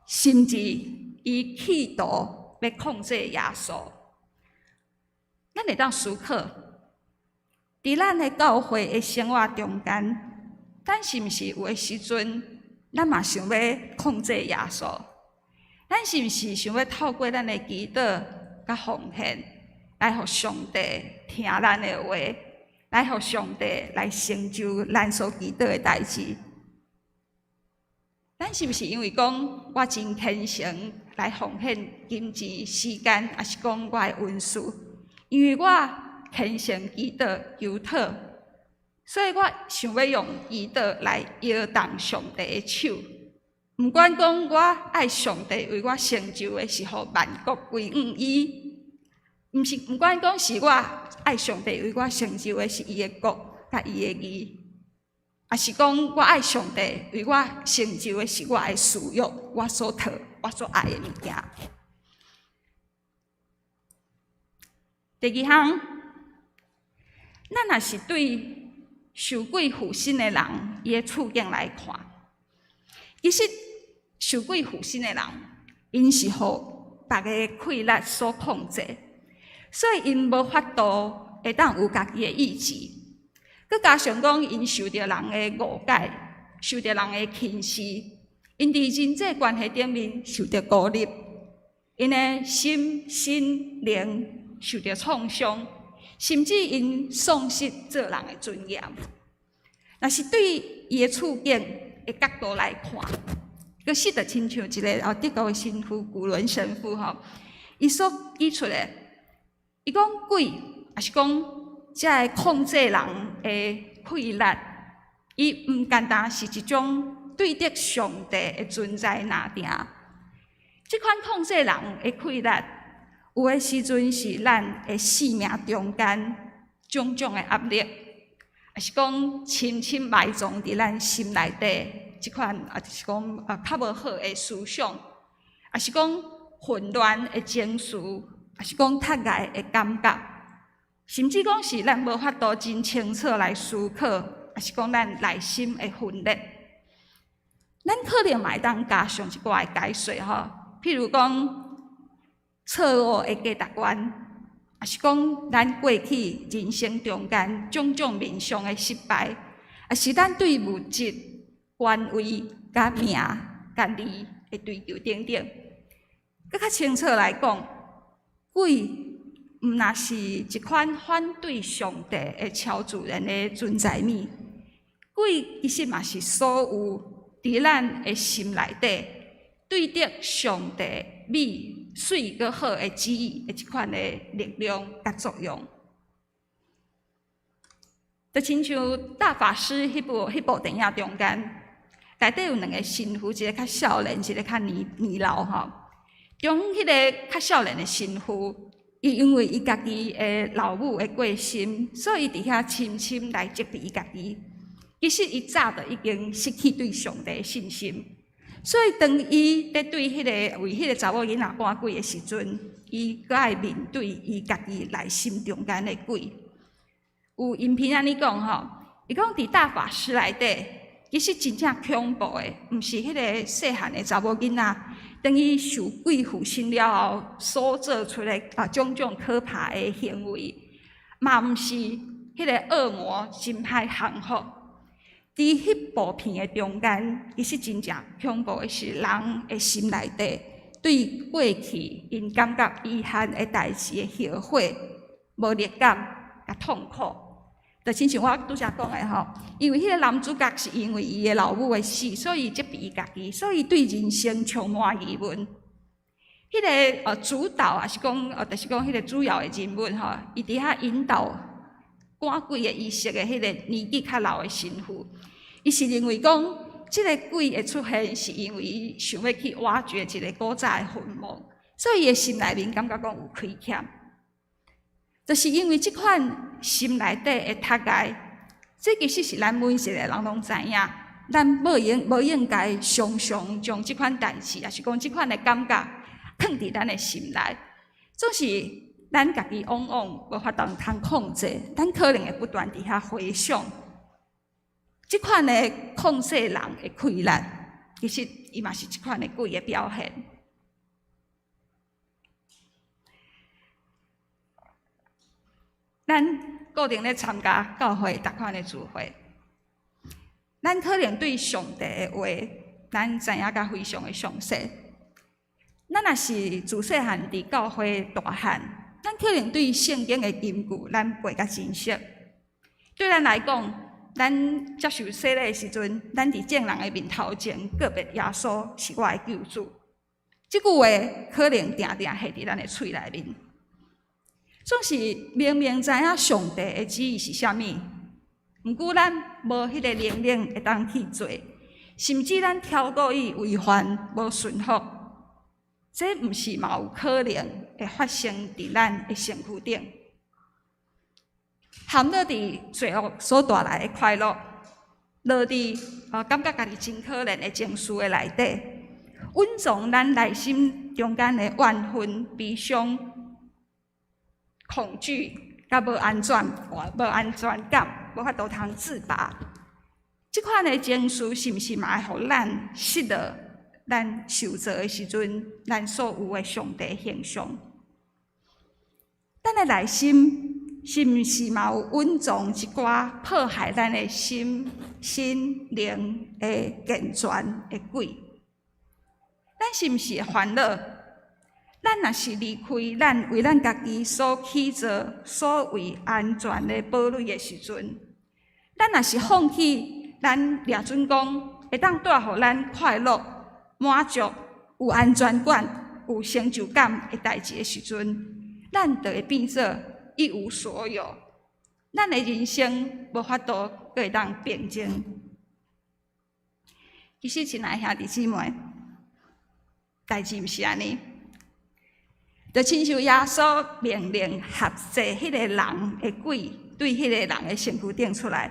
S5: 甚至伊企图要控制耶稣。咱会当思考，伫咱的教会的生活中间，咱是毋是有诶时阵，咱嘛想要控制耶稣？咱是毋是想要透过咱的祈祷甲奉献，来互上帝听咱的话，来互上帝来成就咱所祈祷的代志？咱是毋是因为讲我真虔诚来奉献金钱、时间，还是讲我的运势？因为我虔诚祈祷求讨，所以我想要用祈祷来摇动上帝的手。毋管讲我爱上帝为我成就的是互万国归向伊，毋管讲是我爱上帝为我成就的是伊的国甲伊的义，还是讲我爱上帝为我成就的是我的事业，我所讨、我所爱的物件。第二项，咱若是对受鬼附身的人伊的处境来看，其实受鬼附身的人，因是互别个溃力所控制，所以因无法度会当有家己的意志。佮加上讲，因受到人的误解，受到人的轻视，因伫人际关系顶面受到孤立，因的心身灵受到创伤，甚至因丧失做人的尊严。若是对伊的处境的角度来看，佮实在亲像一个德国的神父古伦神父吼，伊所举出的，伊讲鬼，也是讲遮个控制人的溃力，伊毋简单是一种对得上帝的存在拿定。即款控制人的溃力，有的时阵是咱的生命中间种种的压力，也是讲深深埋藏伫咱心内底。即款也就是讲较无好的思想，也是讲混乱的情绪，也是讲脱碍的感觉，甚至讲是咱无法度真清楚来思考，也是讲咱内心的分裂。咱可能嘛会当加上一寡的解说吼，譬如讲错误的价值观，也是讲咱过去人生中间种种面上的失败，也是咱对物质、官位、甲名、甲利的追求等等。佮较清楚来讲，鬼毋若是一款反对上帝的超自然的存在物，鬼其实嘛是所有伫咱的心内底对得上帝美、水佮好的旨意的一款的力量甲作用。就亲像大法师迄部电影中间。内底有两个神父，一个较少年，一个较年老吼。中迄个较少年的神父，伊因为伊家己的老母的过身，所以伫遐深深来责备伊家己。其实伊早就已经失去对上帝的信心，所以当伊在对为迄个查某囡仔赶鬼的时阵，伊阁爱面对伊家己内心中间的鬼。有影片安尼讲吼，伊讲伫大法师内底。其实真正恐怖的，毋是迄个细汉的查某囡仔，等伊受鬼附身了后所做出的种种可怕的行为，嘛毋是迄个恶魔真歹降服。伫迄部片的中间，其实真正恐怖的是人的心内底对过去因感觉遗憾的代志的后悔、无力感、甲痛苦。就亲像我拄则讲的吼，因为迄个男主角是因为伊的老母的死，所以责备伊家己，所以对人生充满疑问。迄个主导也是讲，就是讲迄个主要的人物吼，伊伫遐引导赶鬼的仪式的迄个年纪较老的神父，伊是认为讲，即个鬼的出现是因为伊想要去挖掘一个古早的坟墓，所以伊的心内面感觉讲有亏欠。就是因为即款心内底的脱碍，这其实是咱每一个人拢知影，咱无应该常常将即款代志，也是讲即款的感觉，放伫咱的心内。总是咱家己往往无法通控制，咱可能会不断伫遐回想，即款的控制人的困难，其实伊嘛是即款的鬼的表现。咱固定咧参加教会逐款的聚会，咱可能对上帝的话，咱知影甲非常的详细。咱若是自细汉伫教会大汉，咱可能对圣经的金句，咱背甲真熟。对咱来讲，咱接受洗礼的时阵，咱伫众人的面头前告别耶稣是我的救主。即句话可能定定下伫咱的喙内面。总是明明知影上帝的旨意是啥物，毋过咱无迄个能力会当去做，甚至咱超过伊违反无顺服，这毋是嘛有可能会发生伫咱的身躯顶，含落伫罪恶所带来的快乐，落伫感觉家己真可怜的情绪的内底，稳藏咱内心中间的怨愤、悲伤。恐惧，甲无安全感，无法度通自拔。即款的情绪是毋是嘛会互咱失落咱受造的时阵，咱所有的上帝形象？咱的内心是毋是嘛有稳藏一寡迫害咱的心灵的健全的鬼？咱是毋是会烦恼？咱若是离开咱为咱家己所起造所谓安全的堡垒的时阵，咱若是放弃咱掠准讲会当带互咱快乐、满足、有安全感、有成就感的代志的时阵，咱就会变做一无所有。咱的人生无法度阁会当平静。其实，亲爱兄弟姊妹，代志毋是安尼。就亲像耶稣命令合制迄个人的鬼，对迄个人的身躯顶出来，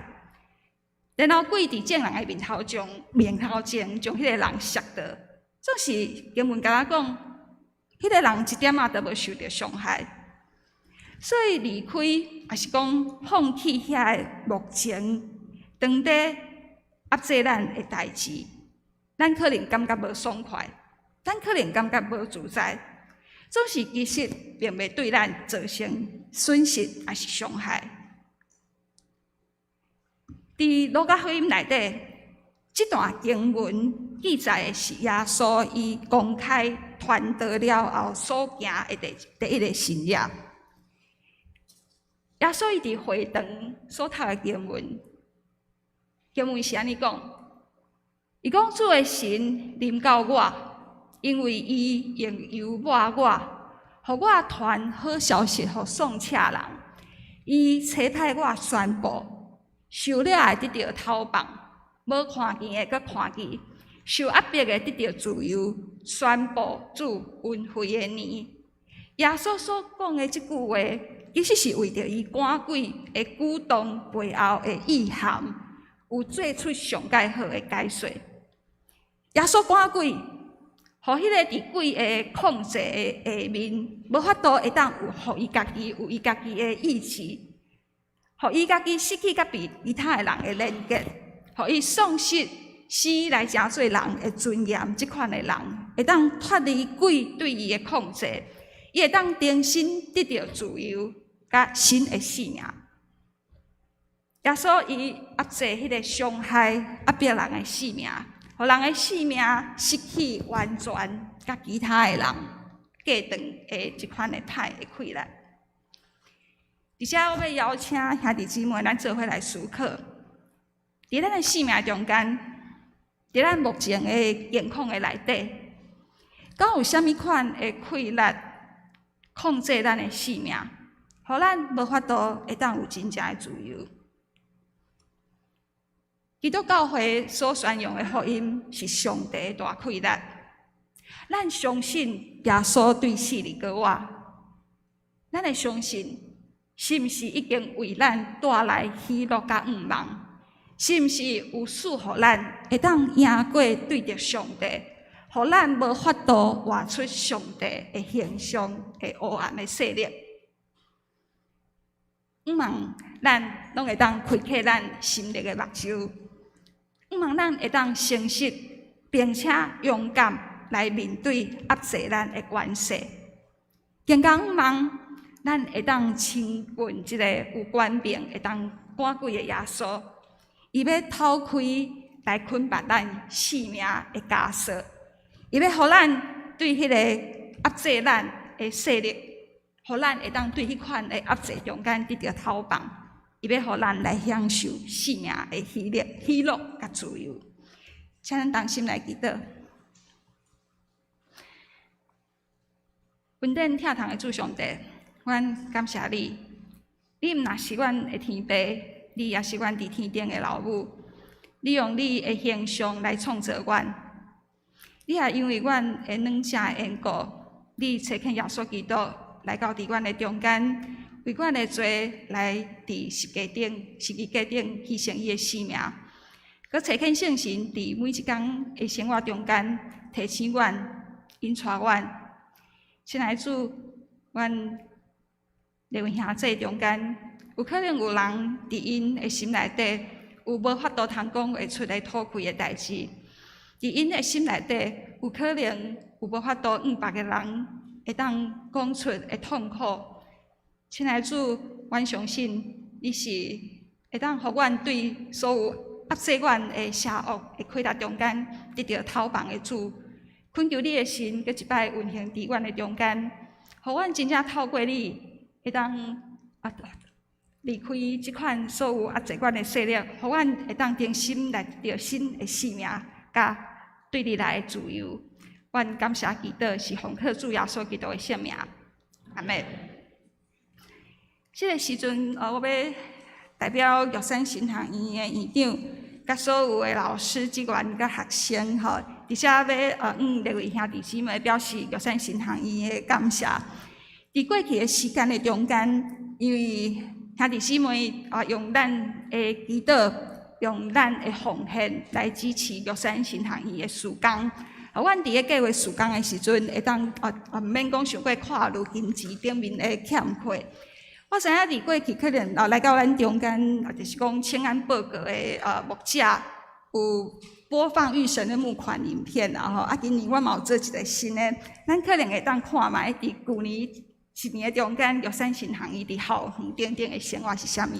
S5: 然后鬼伫众人的面头前将迄个人杀掉。总是经文甲我讲，迄个人一点仔都无受到伤害。所以离开，也是讲放弃遐个目前当地压制咱的代志，咱可能感觉无爽快，咱可能感觉无自在。总是其实并未对咱造成损失，还是伤害。伫路加福音内底，这段经文记载的是耶稣伊公开传道了后所行的第一个神业。耶稣伊伫会堂所读的经文是安尼讲：伊讲主的神临到我。因为伊用油抹我，互我传好消息互送车人。伊差派我宣布，受了的得到头棒，无看见的阁看见，受压迫的得到自由，宣布主恩惠的年。耶稣所讲的即句话，其实是为着伊赶鬼的举动背后的意涵，有做出上介好的解说。耶稣赶鬼。互迄个伫鬼的控制的下面，无法度会当互伊家己有伊家己的意志，互伊家己失去甲比其他的人的连结，互伊丧失死来成做人的尊严。即款的人会当脱离鬼对伊的控制，伊会当重新得到自由甲新的生命。耶稣伊压制迄个伤害压迫人的生命。互人的生命失去完全，甲其他的人过长的一款的歹的困难。而且我要邀请兄弟姊妹，咱做伙来思考，伫咱的生命中间，伫咱目前的健康的内底，敢有啥物款的困难控制咱的生命，互咱无法度会当有真正的自由？基督教会所宣扬的福音是上帝的大困难。咱相信耶稣对死而活，咱会相信是毋是已经为咱带来喜乐甲盼望？是毋是有使互咱会当赢过对着上帝，互咱无法度活出上帝的形象的黑暗的势力？毋望咱拢会当开启咱心灵的目睭，毋望咱会当诚实并且勇敢来面对压制咱的权势，更加毋望咱会当亲近即个有权柄会当赶鬼的耶稣，伊要偷开来捆绑咱性命的枷锁，伊要互咱对迄个压制咱的势力，互咱会当对迄款的压制中间得到逃亡。伊要互咱来享受生命的喜乐甲自由。请咱同心来祈祷。恩典疼痛的主上帝，阮感谢你，你毋若是阮的天父，你也是阮伫天顶的老母。你用你的形象来创造阮，你也因为阮的软正的缘故，你找起耶稣基督来到伫阮的中间，为阮的罪来伫十字架顶牺牲伊的性命，佮找起圣神伫每一天的生活中间提醒阮、引带阮。亲爱的主，阮列位兄弟中间，有可能有人伫因的心内底有无法度通讲会出来吐开的代志，伫因的心内底有可能有无法度向别个人会当讲出的痛苦。亲爱的主，阮相信你是会当互阮对所有压制阮的邪恶的溃达中间得到逃亡的主。恳求你的神，搁一摆运行伫阮的中间，互阮真正透过你，会当离开即款所有压制阮的势力，互阮会当定心来得到新的生命，甲对你来的自由。阮感谢祈祷是奉靠主耶稣基督的圣名，阿门。即个时阵，我要代表玉山神学院的院长，甲所有的老师、职员、甲学生吼。而且要各位兄弟姊妹表示玉山神学院的感谢。伫过去的时间的中间，因为兄弟姊妹用咱的祈祷、用咱的奉献来支持玉山神学院的事工。阮伫咧计划事工的时阵，会当毋免讲想过看入金钱顶面的欠缺。我知影伫过去可能来到咱中间，就是讲请安报告的牧者有播放御神的募款影片今年我嘛有做一个新的，咱可能会当看卖伫旧年一年的中间，玉山神学院伫校园顶顶的生活是啥物。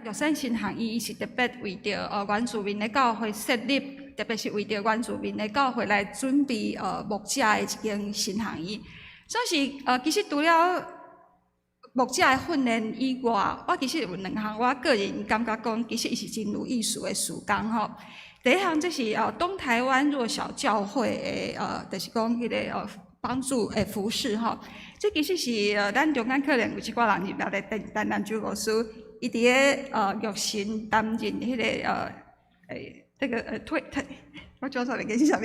S5: 玉山新行伊是特别为着原住民的教会设立，特别是为着原住民的教会来准备牧者的一间新行医。所以其实除了牧者的训练以外，我其实有两项，我个人感觉讲，其实伊是真有意思的事工吼。第一项就是东台湾弱小教会的就是讲迄个帮助服饰吼。这其实是咱中间可能有一寡人入来担任主牧师，伊伫个玉神担任迄个这个我叫错了，个是啥物？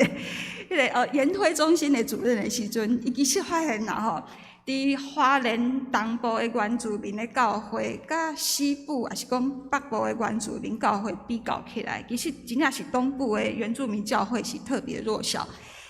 S5: 迄个研推中心的主任的时阵，伊其实发现啦吼，伫花莲东部的原住民的教会，甲西部也是讲北部的原住民教会比较起来，其实真正是东部的原住民教会是特别弱小，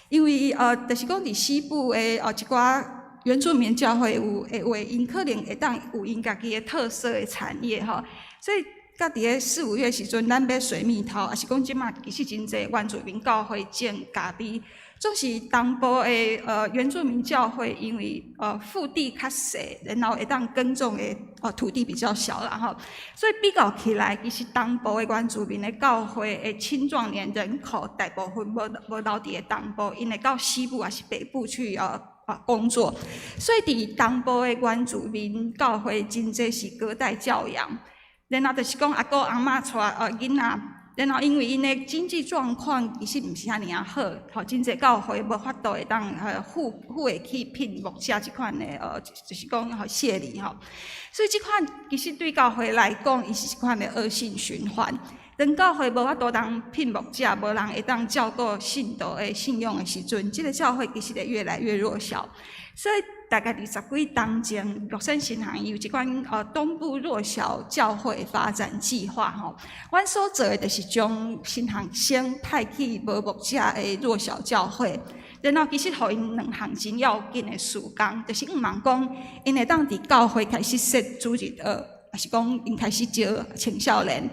S5: 因为就是讲伫西部的一寡原住民教会有话，因可能会当有因家己的特色的产业吼，所以。甲伫个4、5月时阵，咱要水蜜桃，也是讲即马其实真侪原住民教会种咖啡，总是东部的原住民教会，因为腹地较小，然后会当耕种的土地比较小啦吼，所以比较起来，其实东部的原住民的教会的青壮年人口大部分无留伫个东部，因会到西部还是北部去工作，所以伫东部的原住民教会真侪是隔代教养。然后就是讲阿公阿嬷带囡仔，然后因为因的经济状况其实毋是遐尔啊好，吼真侪教会无法度会当付会去聘牧者即款的就是讲谢礼吼，所以即款其实对教会来讲，伊是一款的恶性循环。当教会无法度当聘牧者，无人会当照顾信徒的信用的时阵，即个教会其实会越来越弱小。所以大概20几年前，玉山新行有一款东部弱小教会发展计划吼。阮所做的就是将新行先派去无牧者的弱小教会，然后其实互因两项真要紧的事工，就是毋茫讲因会当伫教会开始设主日还是讲因开始招青少年。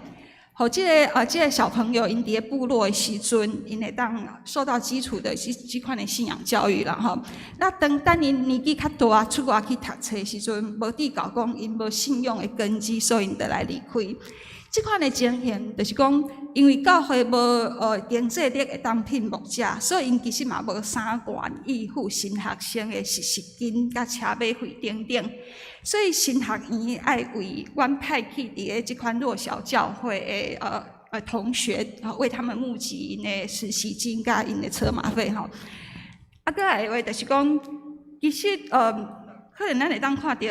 S5: 好，这个小朋友因伫个部落的时阵，因会当受到基础的这款的信仰教育啦吼。那等因年纪较大，出外去读册的时阵，无地搞讲因无信仰的根基，所以因就来离开。这款的情形，就是讲，因为教会无经济力会当聘牧者，所以因其实嘛无啥愿意付新学生的实习金、甲车马费等等。所以新学院爱为阮派去伫个即款弱小教会的同学，为他们募集因的实习金甲因的车马费吼。搁来的话就是讲，其实可能咱会当看到。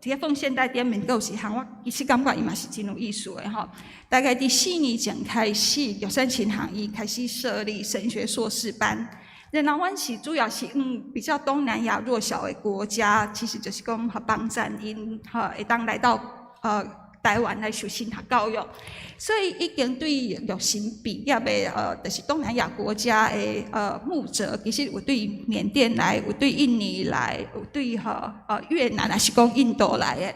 S5: 伫个奉献代点面有一项，我其实感觉伊嘛是真有意思的吼。大概伫4年前开始，玉山新行医开始设立神学硕士班。然后阮是主要是比较东南亚弱小的国家，其实就是讲帮助因会当来到台湾来受神学教育，所以已经对育神毕业的就是东南亚国家的牧者，其实有对缅甸来，有对印尼来，有对越南还是讲印度来的。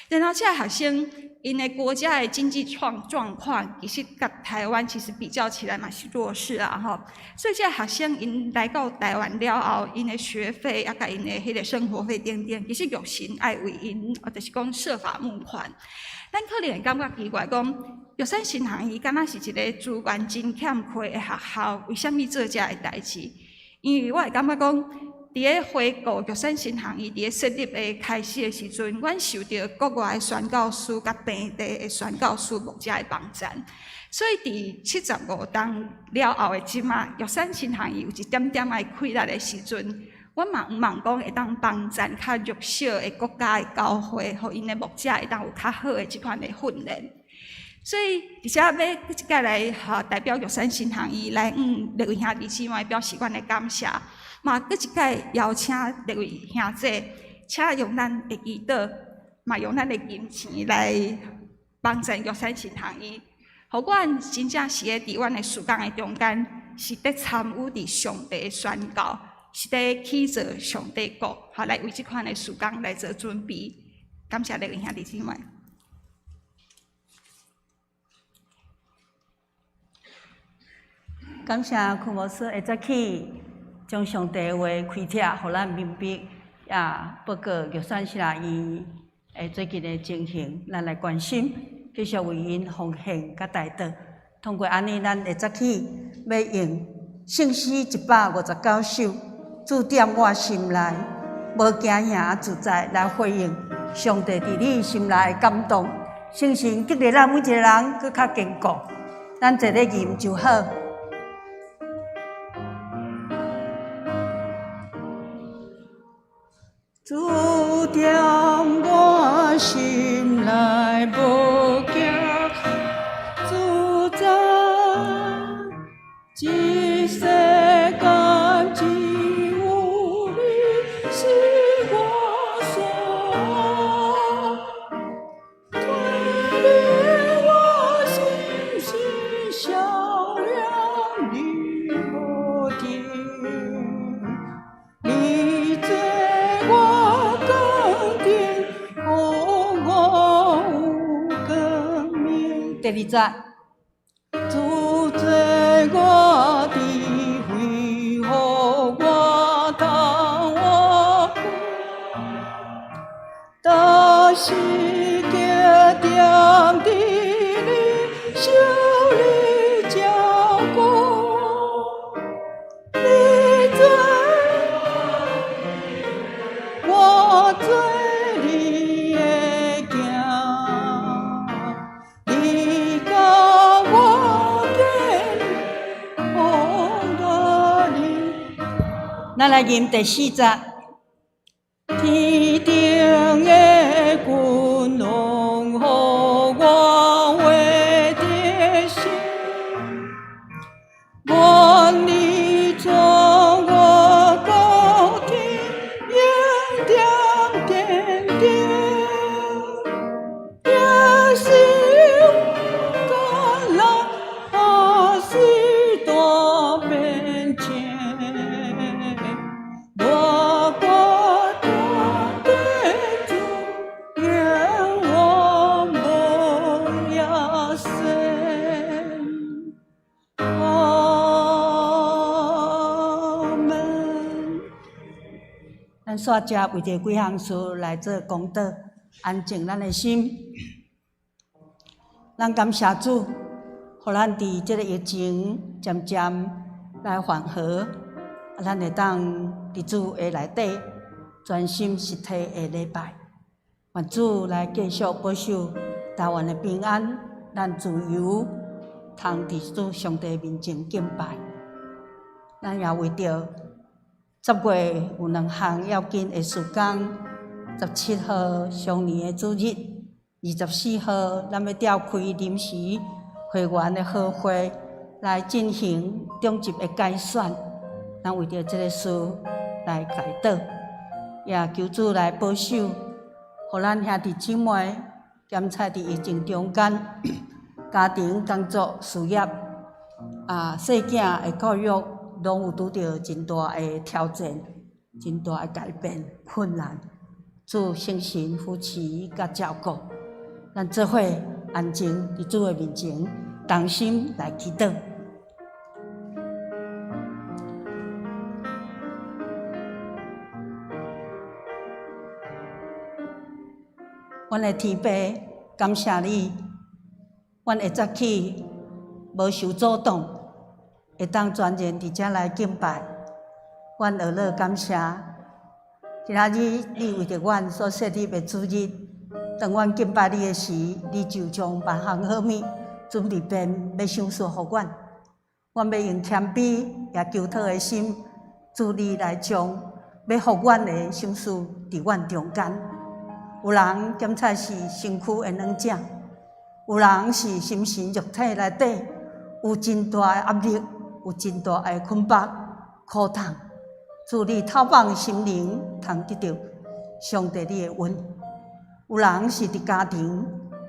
S5: 然后这学生因的国家的经济状况，其实跟台湾其实比较起来嘛是弱势啊吼。所以这学生因来到台湾了后，因的学费啊，甲因的迄个生活费等等，其实育神爱为因，就是讲设法募款。咱可能会感觉奇怪，讲玉山神学院敢若是一个资源真欠缺的学校，为什么做这个代志？因为我会感觉讲，伫咧回顾玉山神学院伫咧设立的开始的时阵，阮受到国外的宣教师甲本地的宣教师牧者的帮赞，所以伫75冬了后的即马，玉山神学院有一点点的开力的时阵。我嘛毋茫讲会当帮赞较弱小的国家的教会，互因的牧者会当有较好的即款的训练。所以，而且要一届来代表玉山神学院来各位兄弟姊妹表示阮的感谢。嘛，搁一届邀请各位兄弟，请用咱的祈祷，嘛用咱的金钱来帮赞玉山神学院，互阮真正是伫阮的事工的中间，是伫参与伫上帝的宣教。是伫去做上帝国，好来为即款的事工来做准备。感谢各位兄弟姊妹。
S2: 感谢区牧师会早起将上帝的话开帖，互咱明白，也报告玉山神学院最近的情形，咱来关心，继续为因奉献甲代祷。通过安尼，咱会早起要用圣诗159首。注点我心内，无惊吓自在来回应上帝伫你心内的感动，相信激励咱每一个人搁较坚固。咱坐咧吟就好。注点我心内，无惊自在，一世间只。第二节，主做我的惠，予我通我但是叫点滴你手里照顾，你做我做你的镜。咱来吟第4节，天顶的君王，予我话的心，愿你从我高天，引点点点，也是我来阿西多变迁。咱煞遮为着几项事来做功德，安静咱的心。咱感谢主，互咱伫即个疫情渐渐来缓和，咱会当伫主的内底专心实体的礼拜。愿主来继续保守台湾的平安，咱自由，通伫主上帝面前敬拜。咱也为着10月有2项要紧的事工，17号上年的主日，24号咱要召开临时会员的好会来进行中级的改选。咱为着这个事来祈祷，也求主来保守，互咱兄弟姊妹检采伫疫情中间，家庭、工作、事业细囝的教育，拢有拄着真大的挑战、真大的改变、困难。主圣神扶持甲照顾，咱做伙安静伫主的面前，同心来祈祷。阮的天父，感谢你，阮会早起无受阻挡，会当全然伫遮来敬拜。阮学乐感谢，今仔日你为着阮所设立的主日，当阮敬拜你的时，你就将万项好物准备便要赏赐互阮。阮要用谦卑也求讨的心，主你来将要互阮的赏赐伫阮中间。有人检采是身躯的软者，有人是心神肉体内底有真大的压力，有真大的困迫、苦痛。主你透放心灵，通得到上帝你的恩。有人是伫家庭、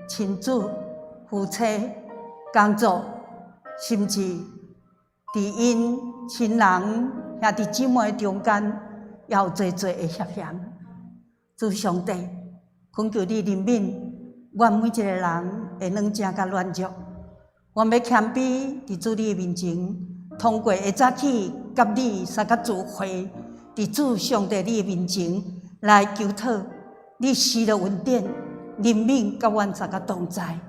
S2: 亲子、夫妻、工作，甚至伫因亲人兄弟姊妹中间，也有侪的涉嫌。主上帝，恳求你怜悯阮每一个人的软弱甲软弱。阮要谦卑伫主你的面前，通过会早起甲你三甲聚会，伫主上帝你的面前来求讨你施的恩典、怜悯甲阮三甲同在。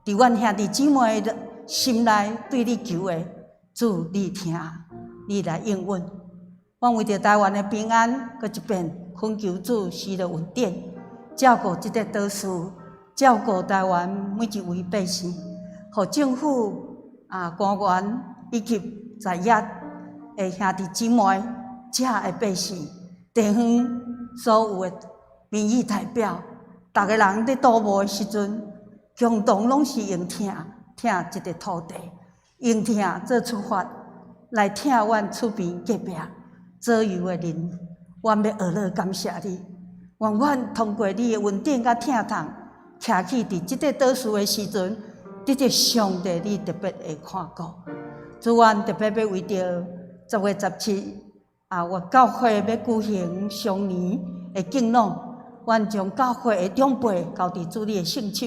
S2: 伫阮兄弟姊妹的心内对你求的，主你听，你来应允。阮为着台湾的平安，搁一遍恳求主施的恩典，照顾这个岛市，照顾台湾每一位百姓，互政府官员以及在野的兄弟姊妹、遮的百姓、地方所有的民意代表，逐个人伫倒无的时阵，共同拢是用听这个土地，用听做出发，来听阮厝边隔壁左右的人。阮要学乐感谢你，愿阮通过你的恩典甲疼痛，徛起伫即个岛屿的时阵，得着上帝你特别的看顾。主，阮特别要为着10月17阮教会要举行上年的敬老，阮将教会的长辈交伫主你的圣手，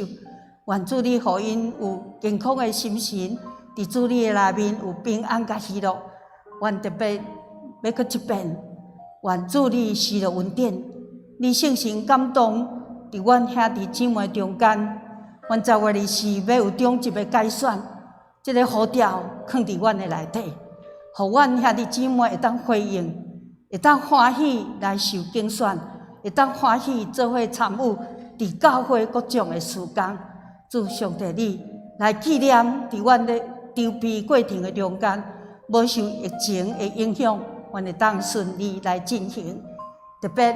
S2: 愿主你互因有健康的心神，伫主你的内面有平安甲喜乐。阮特别要搁一遍。愿主你施了恩典，你圣神感动伫阮兄弟姊妹中间。阮10月24要有中级的改选，这个呼召放伫阮的内底，互阮兄弟姊妹会当回应，会当欢喜来受竞选，会当欢喜做伙参与伫教会各种的事工。主上帝你来纪念伫阮的筹备过程的中间，无受疫情的影响。阮会当顺利来进行，特别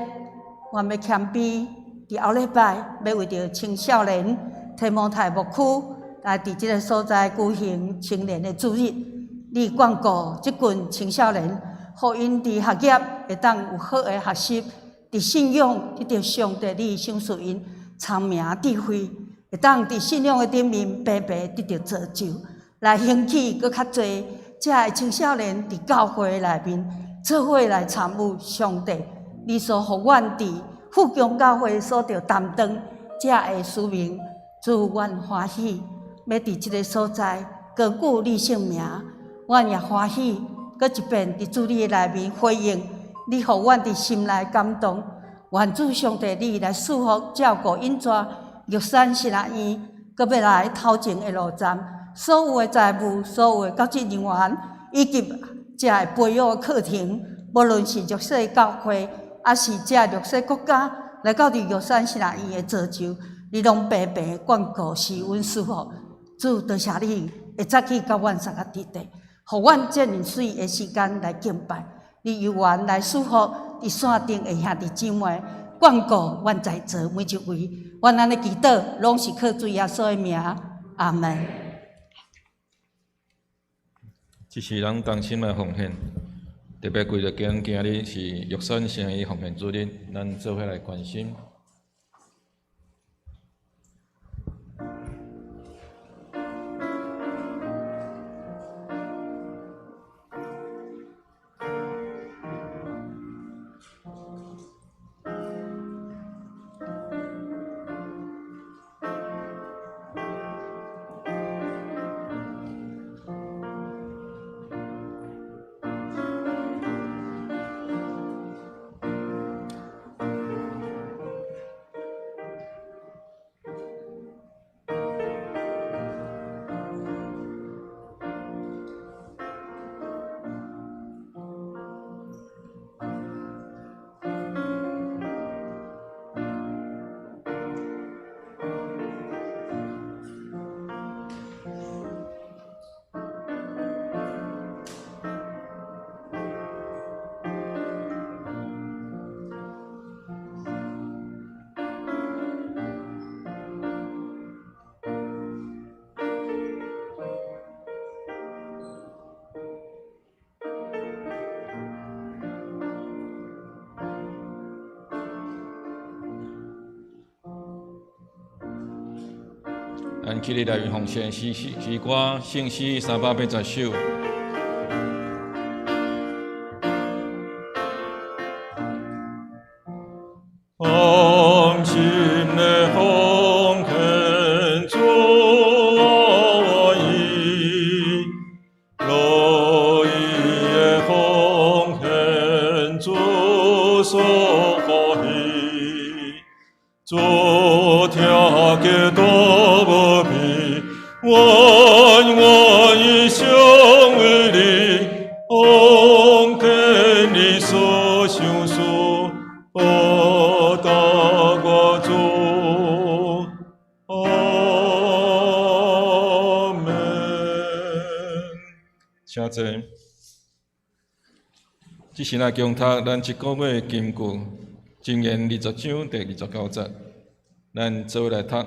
S2: 阮要谦卑，伫后礼拜要为着青少年提摩太牧区来伫即个所在举行青年的主日。你眷顾即群青少年，互因伫学业会当有好的学习，伫信仰得着上帝你赏赐因聪明智慧，会当伫信仰的顶面白白得着造就，来兴起搁较侪遮的青少年伫教会内面。做伙来参与上帝，你所互阮伫富强教会所着担当遮的使命，主阮欢喜，要伫即个所在高举你圣名，阮也欢喜，搁一遍伫主你的内面回应，你互阮伫心内感动，愿主上帝你来祝福照顾因遮玉山神学院，搁要来头前的路站，所有的财务、所有的教职人员以及遮的培育的课程，无论是弱势教会，还是遮弱势国家，来到伫玉山神学院的造就，你拢白白眷顾施恩赐福。主，多谢你会早起甲阮三个伫地，互阮遮尔水的时间来敬拜。你由愿来祝福伫线顶的兄弟姊妹，眷顾阮在座每一位。阮安尼祈祷，拢是靠主耶稣的名，阿门。
S4: 这是咱同心来奉献，特别为着今日是玉山城的奉献主日，咱做伙来关心。咱起立来奉献诗歌圣诗380首。奉心的奉献主我意，乐意的奉献主所欢喜，主听见多无比，我以上为你，奉献你所想事。请坐。这是来恭读咱一个月金句，箴言20章第29节。咱做来读。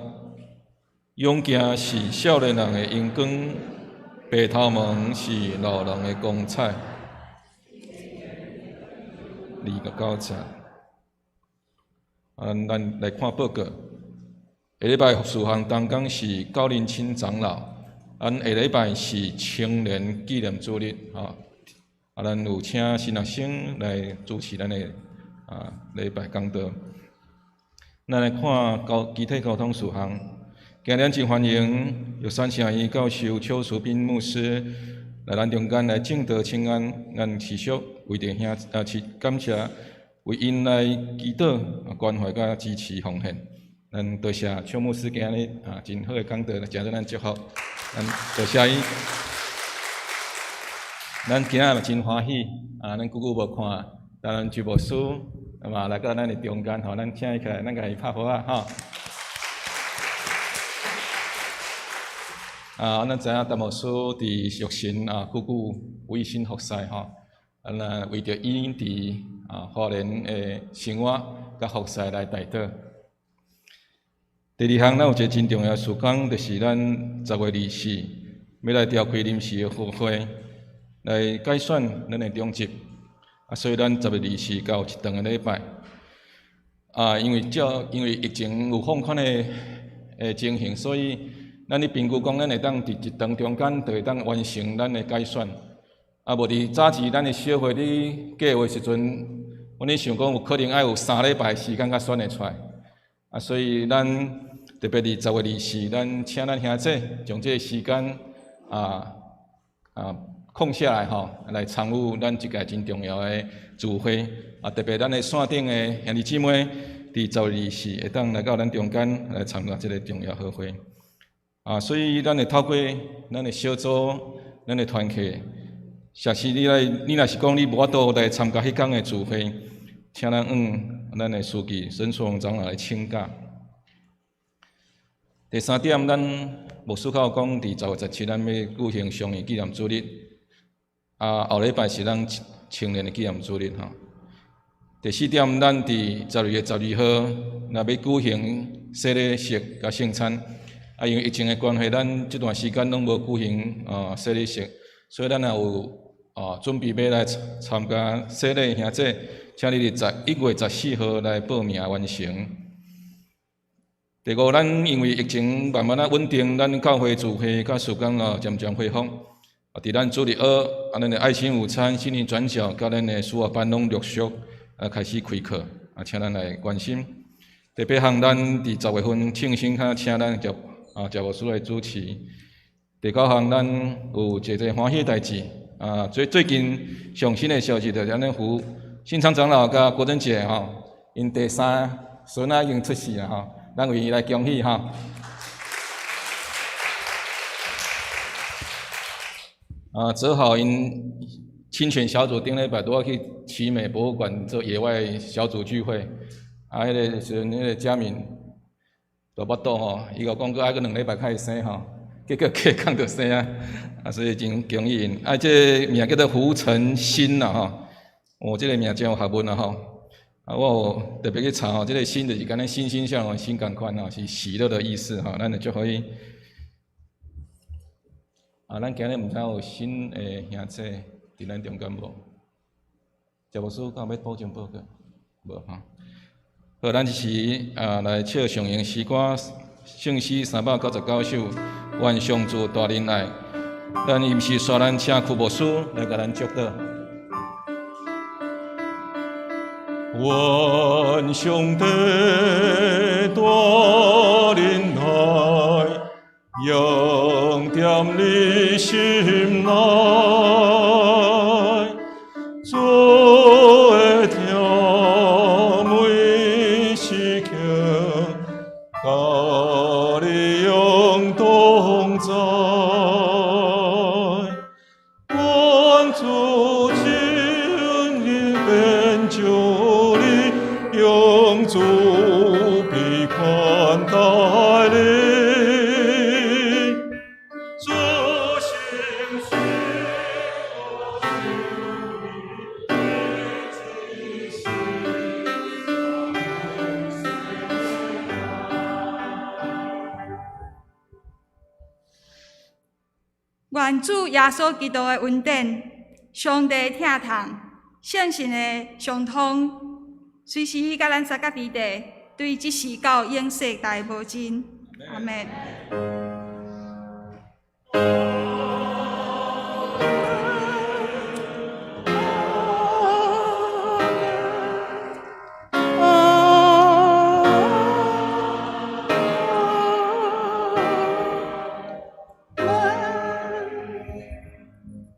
S4: 勇行是少年人的阳光，白头毛是老人的光彩。29节。咱来看报告。下礼拜服事项当讲是高龄青长老。下礼拜是青年纪念主日，咱有请新学生来主持咱的礼拜讲道。咱来看集体交通事项。今日真欢迎玉山圣医教授邱淑斌牧师来咱中间来正道请安，咱持续为弟兄感谢，为因来祈祷、关怀甲支持奉献。咱多谢邱牧师今日真好的讲道，真对咱祝福。咱多谢伊。咱今仔嘛真欢喜，咱久久无看，咱徐牧师嘛来到咱的中间吼，咱请伊起来，咱甲伊拍火吼。咱知影陈牧师伫玉神久久委身服侍吼，咱为着伊伫花莲的生活甲服侍来代祷。第二项，咱有一个真重要的事项，就是咱10月24要来召开临时的副会，来改选咱的中职。所以咱10月24到一长的礼拜。因为疫情有放宽的情形，所以咱咧评估讲，咱会当伫一长中间，就会当完成咱的改选。无伫早期咱的小会咧计划时阵，阮咧想讲有可能要有3礼拜时间才选会出来。所以咱特别伫10月24，咱请咱兄弟将这个时间空下来吼，来参与咱即个真重要的聚会。特别咱的线顶的兄弟姊妹，伫10月24会当来到咱中间来参加这个重要好会。所以咱会透过咱的小组、咱的团契，若是你若是讲你无法度来参加迄天的聚会，请咱咱的书记沈树荣长老来请假。第3点，咱牧师有讲，伫10月17，咱要举行上义纪念主日。后礼拜是咱青年的纪念主日吼。第4点，咱伫10月12号，若要举行洗礼式甲圣餐。因为疫情的关系，咱这段时间拢无举行洗礼式，所以咱也有准备要来参加洗礼兄弟，请你伫1月14号来报名完成。第5，咱因为疫情慢慢稳定，咱教会聚会甲时间渐渐恢复。伫咱主日学，咱的爱心午餐、心灵转角，甲咱的书学班拢陆续开始开课，请咱来关心。第8项，咱伫10月份庆生，请咱赵牧师来主持。第9项，咱有一个欢喜的代志，最近上新的消息就是咱的新昌长老甲郭珍杰因第3孙仔已经出世啦咱为伊来恭喜正好因侵权小组顶礼拜都要去奇美博物馆做野外小组聚会，迄个时阵，迄个嘉敏都捌倒伊甲讲过还佫2礼拜才会生结果隔空就生所以真恭喜因。这个名叫做胡成新这个名真有学问我有特别去查这个新就是跟咱欣欣向荣新同款是喜乐的意思咱就可以咱今日毋知有新的兄弟伫咱中间无？赵牧师敢要补充报告？无好，咱一起来唱上英诗歌圣诗399首，愿上主大仁爱。咱임시刷咱请曲牧师来甲咱祝祷。愿上帝大仁爱，用踮你心内，做会听每时刻，甲你用同在。愿主今日变就你，用主臂宽待你。
S5: 愿主耶稣基督的恩典、上帝疼痛、圣神的相通，随时甲咱三甲伫地，对即时到永世大无尽。阿门。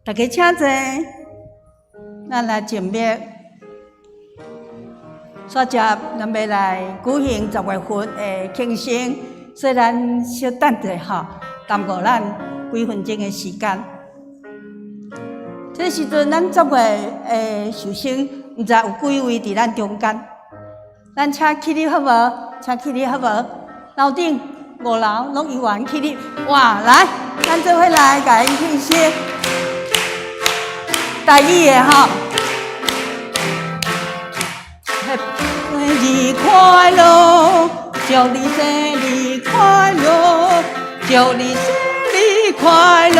S2: 大家请坐，咱来静默。煞接咱要来举行10月份的庆生，所以咱稍等者吼，耽误咱几分钟的时间。这时阵，咱10月的寿星，毋知有几位伫咱中间？咱请起立好无？请起立好无？楼顶5楼拢有缘起立，哇！来，咱做伙来甲因庆生。大意的吼，生日快乐，祝你生日快乐，祝你生日快乐，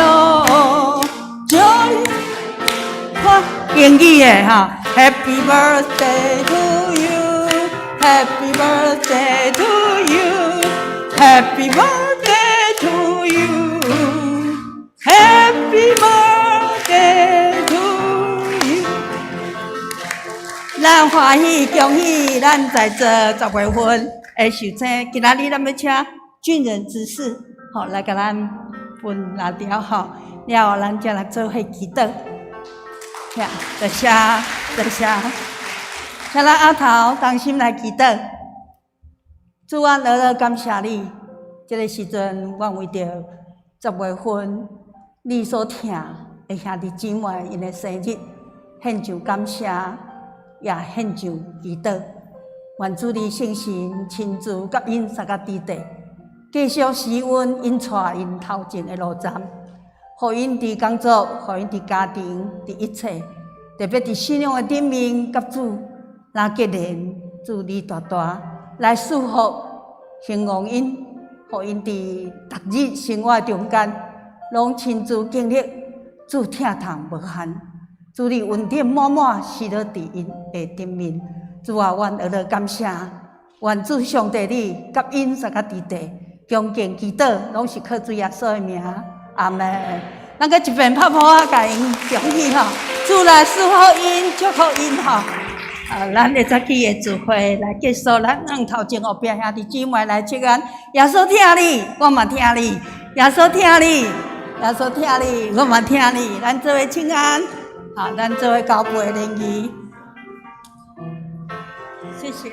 S2: 祝你英语的吼 ，Happy birthday to you，Happy birthday to you，Happy birthday to you，Happy birthday。咱欢喜恭喜，咱在这10月份的寿星，今仔日咱要请军人执事，吼来甲咱分蜡条吼，了后咱才来做伙祈祷。呀，多谢多谢，请咱阿头同心来祈祷。主啊，乐乐感谢你，这个时阵，我为着10月份你所疼的兄弟姊妹因的生日，献上感谢。也献上祈祷，愿主你圣神亲自甲因三甲伫地，继续施恩因带因头前的路站，互因伫工作，互因伫家庭，伫一切，特别伫信仰的顶面，甲主拉结连，主你大大来祝福、兴旺因，互因伫逐日生活中间，拢亲自经历主疼痛无限。主你恩典满满，施落伫因的顶面。主啊，愿乐乐感谢，愿主上帝你甲因三甲伫地，恭敬祈祷，拢是靠主耶稣的名。阿门。咱个一遍拍拍啊，甲因恭喜吼，主来祝福因，祝福因吼。咱会早起的聚会来结束，咱让头前后壁兄弟姊妹来祝安。耶稣听你，我嘛听你；耶稣听你，耶稣听你，我嘛听你。咱做伙请安。好，咱做伙交杯联谊，谢谢。